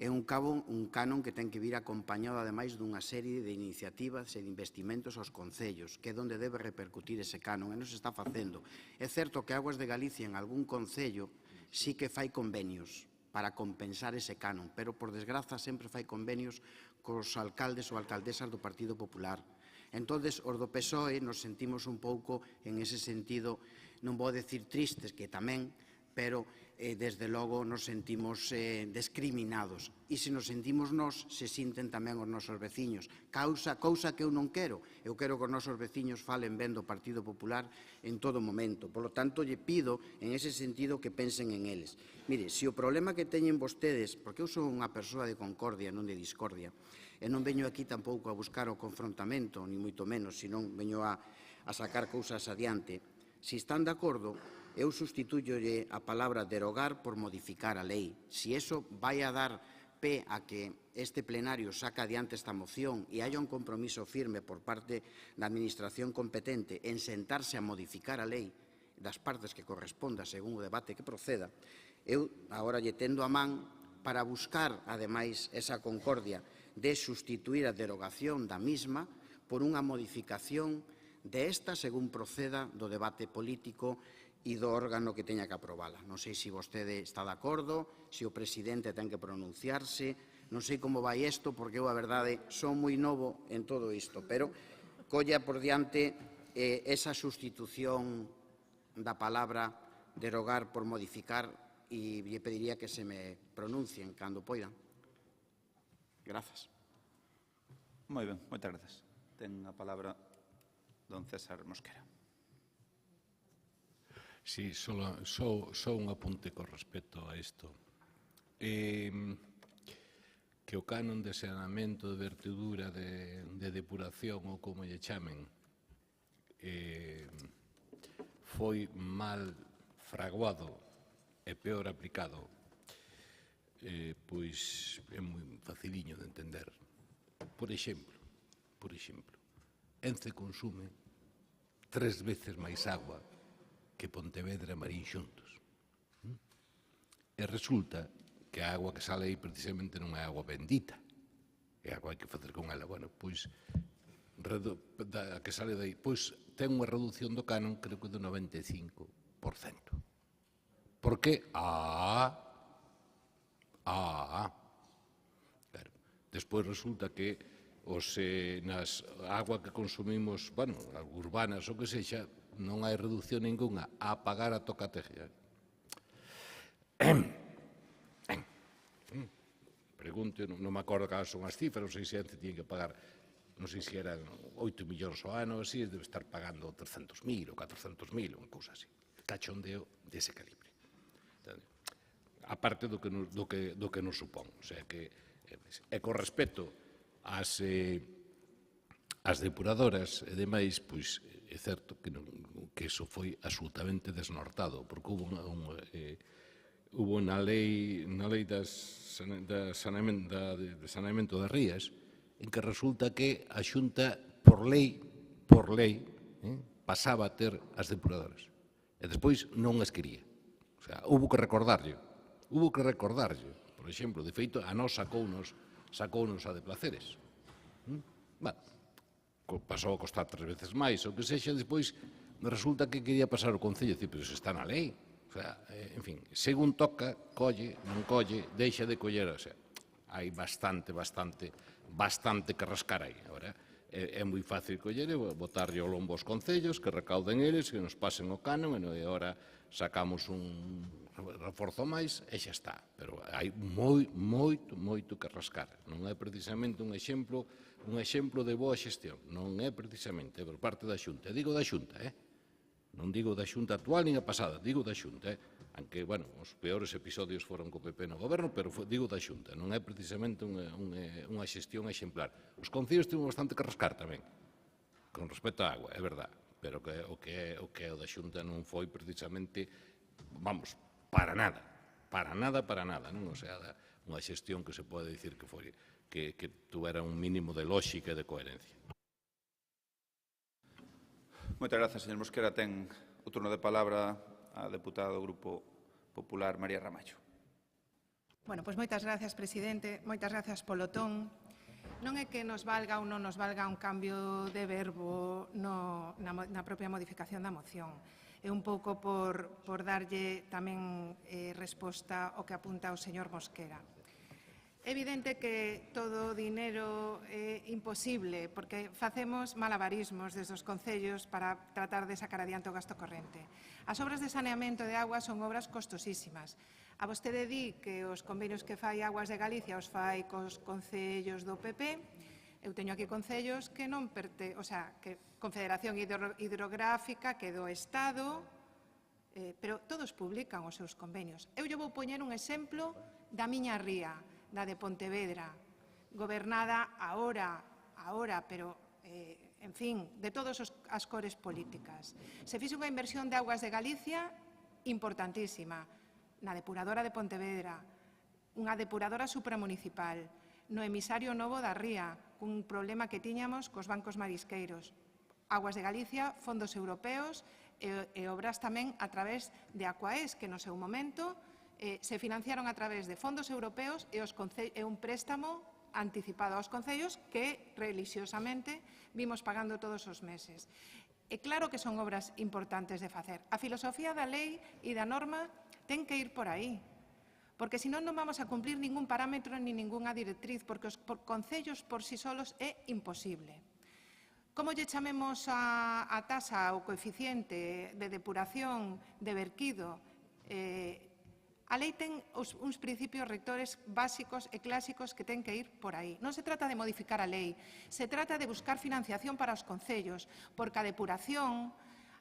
É un canon que ten que vir acompañado, ademais, dunha serie de iniciativas e de investimentos aos concellos, que é onde debe repercutir ese canon, e non se está facendo. É certo que Aguas de Galicia, en algún concello, sí que fai convenios para compensar ese canon, pero, por desgraza, sempre fai convenios cos alcaldes ou alcaldesas do Partido Popular. Entón, os do PSOE nos sentimos un pouco, en ese sentido, non vou decir tristes, que tamén, pero, desde logo, nos sentimos discriminados. E se nos sentimos nós, se sinten tamén os nosos veciños. Cousa que eu non quero. Eu quero que os nosos veciños falen ben do Partido Popular en todo momento. Por lo tanto, lle pido, en ese sentido, que pensen en eles. Mire, se o problema que teñen vostedes, porque eu sou unha persoa de concordia, non de discordia, e non veño aquí tampouco a buscar o confrontamento, ni moito menos, senón veño a sacar cousas adiante. Se están de acordo, eu sustituyolle a palabra derogar por modificar a lei. Se iso vai a dar pé a que este plenario saca adiante esta moción e haya un compromiso firme por parte da Administración competente en sentarse a modificar a lei das partes que corresponda según o debate que proceda, eu agora lle tendo a man para buscar, ademais, esa concordia de sustituir a derogación da misma por unha modificación desta según proceda do debate político e do órgano que teña que aprobala. Non sei se vostede está de acordo, se o presidente ten que pronunciarse, non sei como vai isto, porque eu, a verdade, son moi novo en todo isto, pero colla por diante esa sustitución da palabra derogar por modificar e lle pediría que se me pronuncien cando poidan. Grazas. Moi ben, moitas grazas. Ten a palabra don César Mosquera. Sí, só un apunte con respecto a isto. Que o canon de saneamento, de vertedura, de depuración ou como lle chamen, foi mal fraguado e peor aplicado, pois é moi faciliño de entender. Por exemplo, Ence consume 3 veces máis agua que Pontevedra e Marín xuntos. E resulta que a agua que sale aí precisamente non é agua bendita, é agua que hai que facer con ela. Bueno, pois, a que sale dai, pois ten unha reducción do canon, creo que do 95%. Por que? Claro. Despois resulta que nas agua que consumimos, bueno, urbanas ou que sexa, non hai reducción ninguna a pagar a tocategia. Pregunto, non me acordo cales son as cifras, non sei se antes tiñen que pagar, non sei se eran 8 millóns ao ano, así, debe estar pagando 300.000 ou 400.000, unha cousa así. Cachondeo dese calibre. A parte do que nos supón. O sea, que, e con respecto ás depuradoras e demais, pois é certo que iso foi absolutamente desnortado, porque houve hubo na lei de saneamento das rías, en que resulta que a Xunta, por lei, pasaba a ter as depuradoras. E despois non as quería. O sea, hubo que recordarlle. Por exemplo, de feito, a nós sacounos a de placeres. Pasou a costar 3 veces máis, ou que sexa, despois resulta que quería pasar o Concello, e dicir, pero se está na lei. O sea, en fin, según toca, colle, non colle, deixa de coller, o sea, hai bastante que rascar aí. Agora, é moi fácil coller e botarlle o lombo aos concellos, que recauden eles, que nos pasen o canon, e agora sacamos un reforzo máis e xa está. Pero hai moito que rascar. Non é precisamente un exemplo de boa xestión. Non é precisamente por parte da Xunta. Digo da Xunta, non digo da Xunta actual nin a pasada, digo da Xunta, aunque, bueno, os peores episodios foron co PP no goberno, pero digo da Xunta, non é precisamente unha xestión exemplar. Os concellos tiven bastante que rascar tamén, con respecto á agua, é verdad, pero o que é o da Xunta non foi precisamente, vamos, para nada, non? O sea, unha xestión que se pode dicir que foi, que tuvera un mínimo de lóxica e de coherencia. Moitas grazas, señor Mosquera. Ten o turno de palabra a deputada do Grupo Popular, María Ramallo. Bueno, pois moitas gracias, presidente. Moitas gracias polo ton. Non é que nos valga ou non nos valga un cambio de verbo na propia modificación da moción. É un pouco por darlle tamén resposta ao que apunta o señor Mosquera. É evidente que todo o dinero é imposible, porque facemos malabarismos desde os concellos para tratar de sacar adiante o gasto corrente. As obras de saneamento de auga son obras costosísimas. A vostede di que os convenios que fai Aguas de Galicia os fai cos concellos do PP. Eu teño aquí concellos que non o sea, que Confederación Hidrográfica, que do Estado, pero todos publican os seus convenios. Eu lle vou poñer un exemplo da miña ría, da de Pontevedra, gobernada ahora, pero, en fin, de todas as cores políticas. Se fixe unha inversión de Aguas de Galicia importantísima, na depuradora de Pontevedra, unha depuradora supramunicipal, no emisario novo da ría, cun problema que tiñamos cos bancos marisqueiros. Aguas de Galicia, fondos europeos e obras tamén a través de Aquaes, que no seu momento se financiaron a través de fondos europeos e un préstamo anticipado aos concellos que relixiosamente vimos pagando todos os meses. É claro que son obras importantes de facer. A filosofía da lei e da norma ten que ir por aí, porque senón non vamos a cumplir ningún parámetro ni ningunha directriz, porque os concellos por sí solos é imposible. Como lle chamemos a tasa ou coeficiente de depuración de verquido, a lei ten uns principios rectores básicos e clásicos que ten que ir por aí. Non se trata de modificar a lei, se trata de buscar financiación para os concellos, porque a depuración,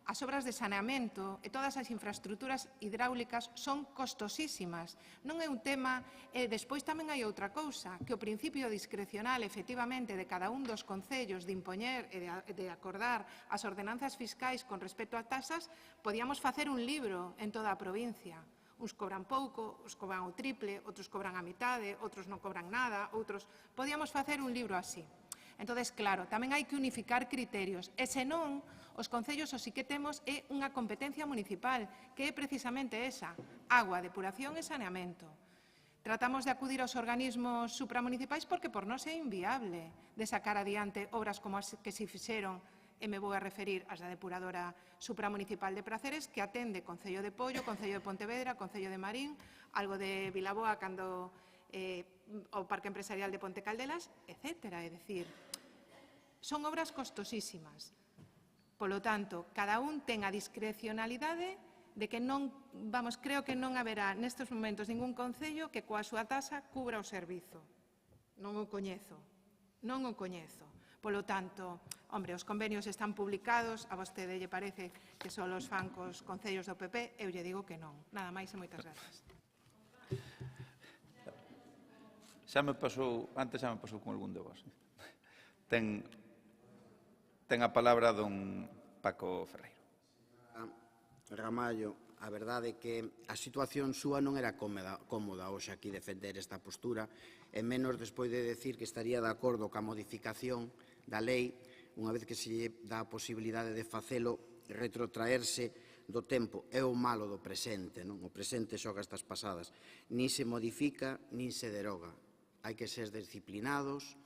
as obras de saneamento e todas as infraestructuras hidráulicas son costosísimas. Non é un tema, e despois tamén hai outra cousa, que o principio discrecional, efectivamente, de cada un dos concellos de impoñer e de acordar as ordenanzas fiscais con respecto a tasas, podíamos facer un libro en toda a provincia. Uns cobran pouco, uns cobran o triple, outros cobran a mitade, outros non cobran nada, outros... Podíamos facer un libro así. Entón, claro, tamén hai que unificar criterios. E senón, os concellos o sí que temos é unha competencia municipal, que é precisamente esa, agua, depuración e saneamento. Tratamos de acudir aos organismos supramunicipais porque por nós é inviable de sacar adiante obras como as que se fixeron, e me vou a referir ás da depuradora supramunicipal de Praceres, que atende Concello de Pollo, Concello de Pontevedra, Concello de Marín, algo de Vilaboa cando o Parque Empresarial de Ponte Caldelas, etc. É dicir, son obras costosísimas. Polo tanto, cada un ten a discrecionalidade de que non, creo que non haberá nestes momentos ningún concello que coa súa tasa cubra o servizo. Non o coñezo. Polo tanto, hombre, os convenios están publicados, a vostede lle parece que só os fan cos concellos do PP, eu lle digo que non. Nada máis e moitas grazas. Antes xa me pasou con algún de vos. Ten a palabra don Paco Ferreiro. Ramallo, a verdade é que a situación súa non era cómoda hoxe aquí defender esta postura, e menos despois de decir que estaría de acordo ca modificación da lei, unha vez que se dá a posibilidade de facelo, retrotraerse do tempo. É o malo do presente, non? O presente xoga estas pasadas. Nin se modifica, nin se deroga. Hai que ser disciplinados,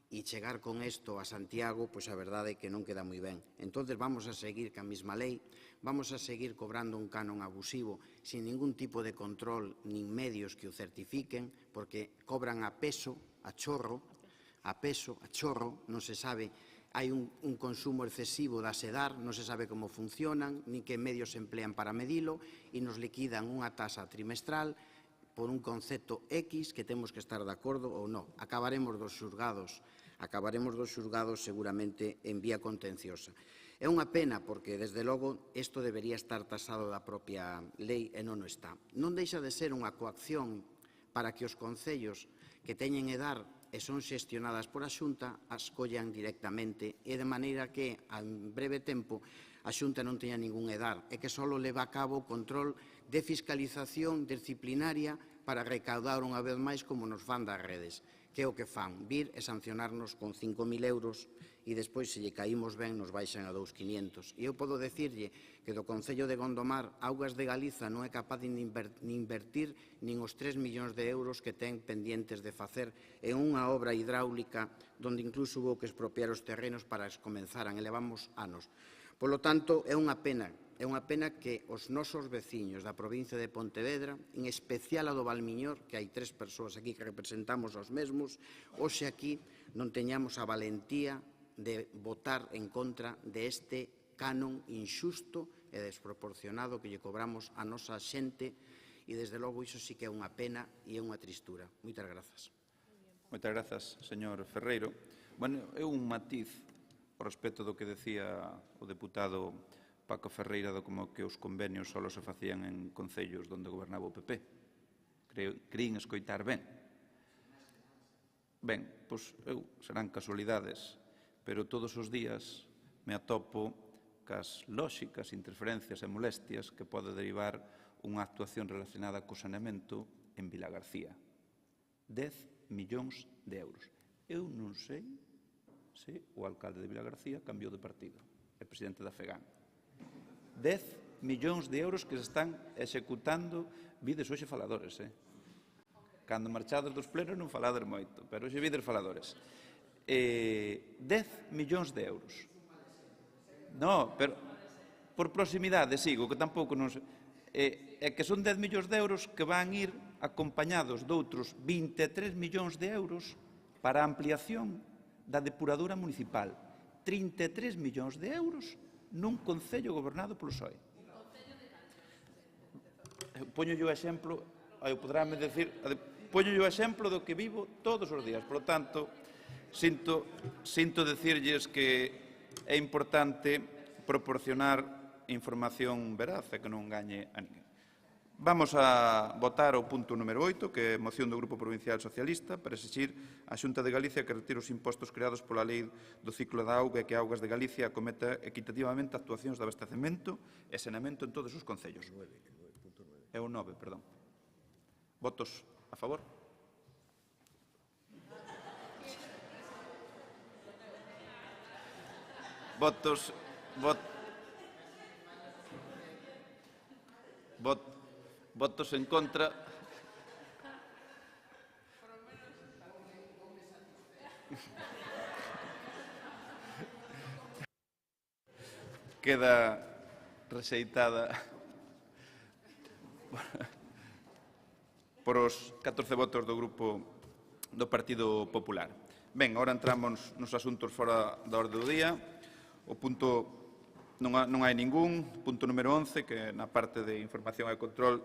e chegar con isto a Santiago, pois a verdade é que non queda moi ben. Entón, vamos a seguir ca mesma lei, vamos a seguir cobrando un canon abusivo sin ningún tipo de control nin medios que o certifiquen, porque cobran a peso, a chorro, non se sabe, hai un consumo excesivo da SEDAR, non se sabe como funcionan, ni que medios se emplean para medilo, e nos liquidan unha tasa trimestral por un concepto X que temos que estar de acordo ou non. Acabaremos dos xulgados seguramente en vía contenciosa. É unha pena porque, desde logo, isto debería estar tasado da propia lei e non o está. Non deixa de ser unha coacción para que os concellos que teñen edar e son xestionadas por a Xunta as collan directamente e de maneira que, en breve tempo, a Xunta non teña ningún edar e que só leva a cabo o control de fiscalización disciplinaria para recaudar unha vez máis como nos fan das redes, que é o que fan, vir e sancionarnos con 5.000 euros e despois, se lle caímos ben, nos baixan a 2.500. E eu podo dicirlle que do Concello de Gondomar, Augas de Galiza non é capaz de invertir nin os 3 millóns de euros que ten pendientes de facer en unha obra hidráulica onde incluso hubo que expropiar os terrenos para que comenzaran, e levamos anos. Polo tanto, é unha pena que os nosos veciños da provincia de Pontevedra, en especial a do Valmiñor, que hai 3 persoas aquí que representamos os mesmos, hoxe aquí non teñamos a valentía de votar en contra deste canon inxusto e desproporcionado que lle cobramos a nosa xente, e desde logo iso sí que é unha pena e é unha tristura. Moitas grazas. Moitas grazas, señor Ferreiro. Bueno, é un matiz ao respecto do que decía o deputado Paco Ferreira do como que os convenios só se facían en concellos onde gobernaba o PP. Creín escoitar ben. Ben, pois serán casualidades, pero todos os días me atopo cas lóxicas interferencias e molestias que pode derivar unha actuación relacionada co saneamento en Vilagarcía. 10 millóns de euros. Eu non sei se o alcalde de Vilagarcía cambiou de partido, é presidente da FEGAN. 10 millóns de euros que se están executando, vides hoxe faladores, Cando marchades dos plenos non falades moito, pero hoxe vides faladores. 10 millóns de euros. Non, pero por proximidade, sigo, que tampouco non sei. É que son 10 millóns de euros que van ir acompañados de outros 23 millóns de euros para a ampliación da depuradora municipal. 33 millóns de euros nun concello gobernado polo PSOE. Poño o exemplo, poderame decir, poño o exemplo do que vivo todos os días. Por lo tanto, sinto decirlles que é importante proporcionar información veraz e que non engañe a ninguén. Vamos a votar o punto número 8, que é moción do Grupo Provincial Socialista para exixir á Xunta de Galicia que retire os impostos creados pola Lei do Ciclo da Auga e que Augas de Galicia acometa equitativamente actuacións de abastecemento e saneamento en todos os concellos. É o 9, perdón. Votos a favor? Votos en contra. Queda rexeitada por os 14 votos do Grupo do Partido Popular. Ben, agora entramos nos asuntos fora da orde do día. O punto non hai ningún. Punto número 11, que na parte de información e control,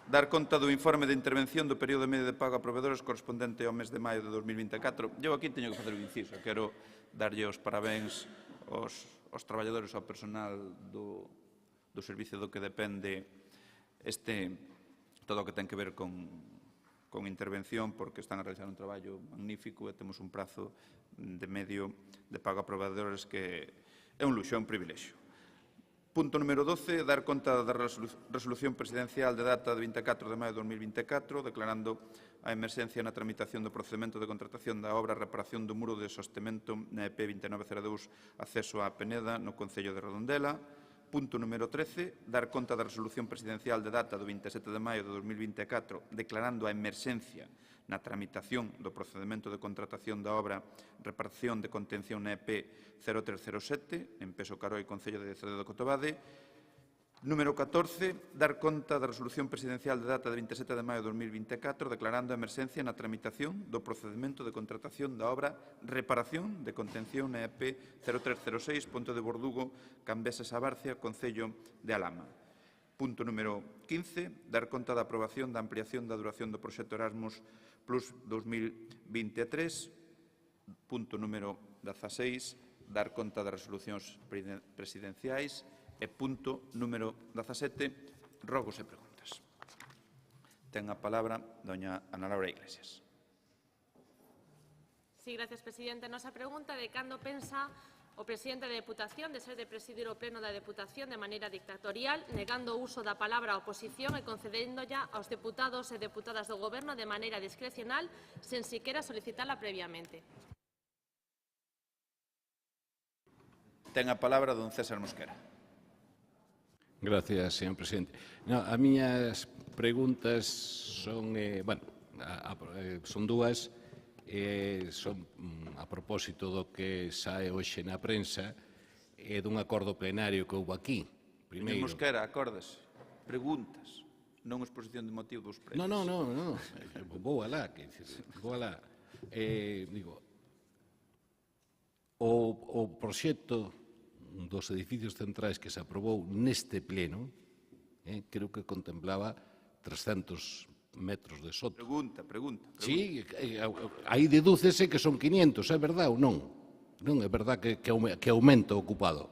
dar conta do informe de intervención do período medio de pago a provedores correspondente ao mes de maio de 2024. Eu aquí teño que facer un inciso. Quero darlle os parabéns aos traballadores, ao personal do servicio do que depende todo o que ten que ver con intervención, porque están a realizar un traballo magnífico e temos un prazo de medio de pago a provedores que é un luxo, é un privilexio. Punto número 12, dar conta da resolución presidencial de data de 24 de maio de 2024, declarando a emerxencia na tramitación do procedimento de contratación da obra reparación do muro de sostemento na EP 2902 acceso á Peneda no Concello de Redondela. Punto número 13, dar conta da resolución presidencial de data do 27 de maio de 2024, declarando a emerxencia na tramitación do procedimento de contratación da obra reparación de contención na EP 0307, en Peso Caroi, Concello de Cedo de Cotobade. Número 14, dar conta da resolución presidencial de data de 27 de maio de 2024, declarando a emerxencia na tramitación do procedimento de contratación da obra reparación de contención na EP 0306, Ponte de Bordugo, Cambeses a Barcia, Concello de Alama. Punto número 15, dar conta da aprobación da ampliación da duración do proxecto Erasmus Plus 2023. Punto número 16, dar conta das resolucións presidenciais. E punto número 17, rogos e preguntas. Ten a palabra doña Ana Laura Iglesias. Sí, gracias, presidente. Nosa pregunta de cando pensa o presidente da Deputación de ser de presidir o pleno da Deputación de maneira dictatorial, negando o uso da palabra oposición e concedéndolla aos deputados e deputadas do Goberno de maneira discrecional, sen siquera solicitala previamente. Ten a palabra don César Mosquera. Gracias, señor presidente. No, as miñas preguntas son, son dúas, son a propósito do que sae hoxe na prensa e dun acordo plenario que houve aquí. Señor Mosquera, acordas? Preguntas, non exposición de motivo dos premios. No. Vou alá. Digo, o proxecto dos edificios centrais que se aprobou neste pleno, creo que contemplaba 300 metros de soto. Pregunta. Sí, aí dedúcese que son 500, é verdad ou non? Non é verdad que aumenta o ocupado.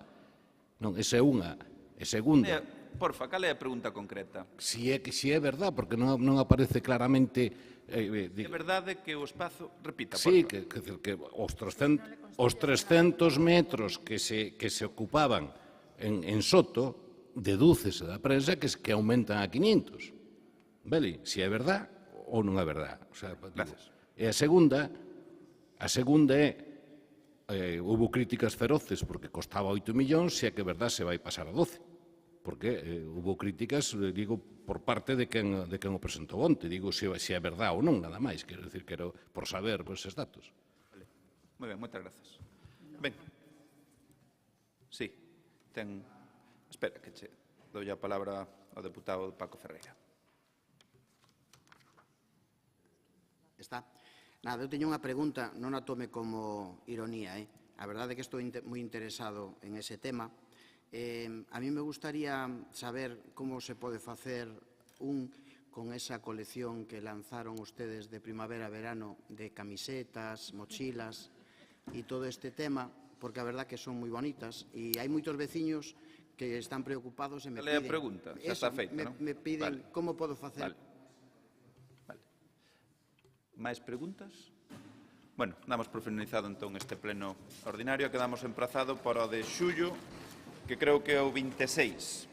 Non, esa é unha. E segunda... Porfa, cal é a pregunta concreta? Si é verdad, porque non aparece claramente... É verdade que o espazo... Repita, porfa. Sí, que os 300 metros que se ocupaban en Soto, dedúcese da prensa que aumentan a 500. Vale, si é verdad ou non é verdad. O sea, gracias. E a segunda é houve críticas feroces porque costaba 8 millóns e é que verdad se vai pasar a 12. Porque houve críticas, digo, por parte de quen o presentou onte. Digo, se é verdad ou non, nada máis. Quero dicir, quero por saber eses datos. Vale. Moi ben, moitas grazas. Ben. Sí, ten... Espera, que che dou a palabra ao deputado Paco Ferreira. Está. Nada, eu teño unha pregunta, non a tome como ironía, A verdade é que estou moi interesado en ese tema. A mí me gustaría saber como se pode facer con esa colección que lanzaron ustedes de primavera-verano de camisetas, mochilas e todo este tema, porque a verdad que son moi bonitas e hai moitos veciños que están preocupados e me piden... Cal é a pregunta? Xa está feita, non? Me piden como podo facer... Vale. Máis preguntas? Bueno, damos por finalizado entón este pleno ordinario e quedamos emprazado para o de xullo, que creo que é o 26.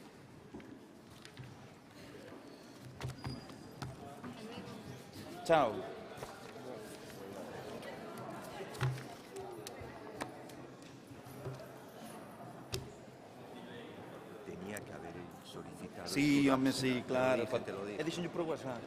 Chao. Tenía que haber solicitado... Sí, home, sí, claro. Te lo dije. E dixenlle por WhatsApp.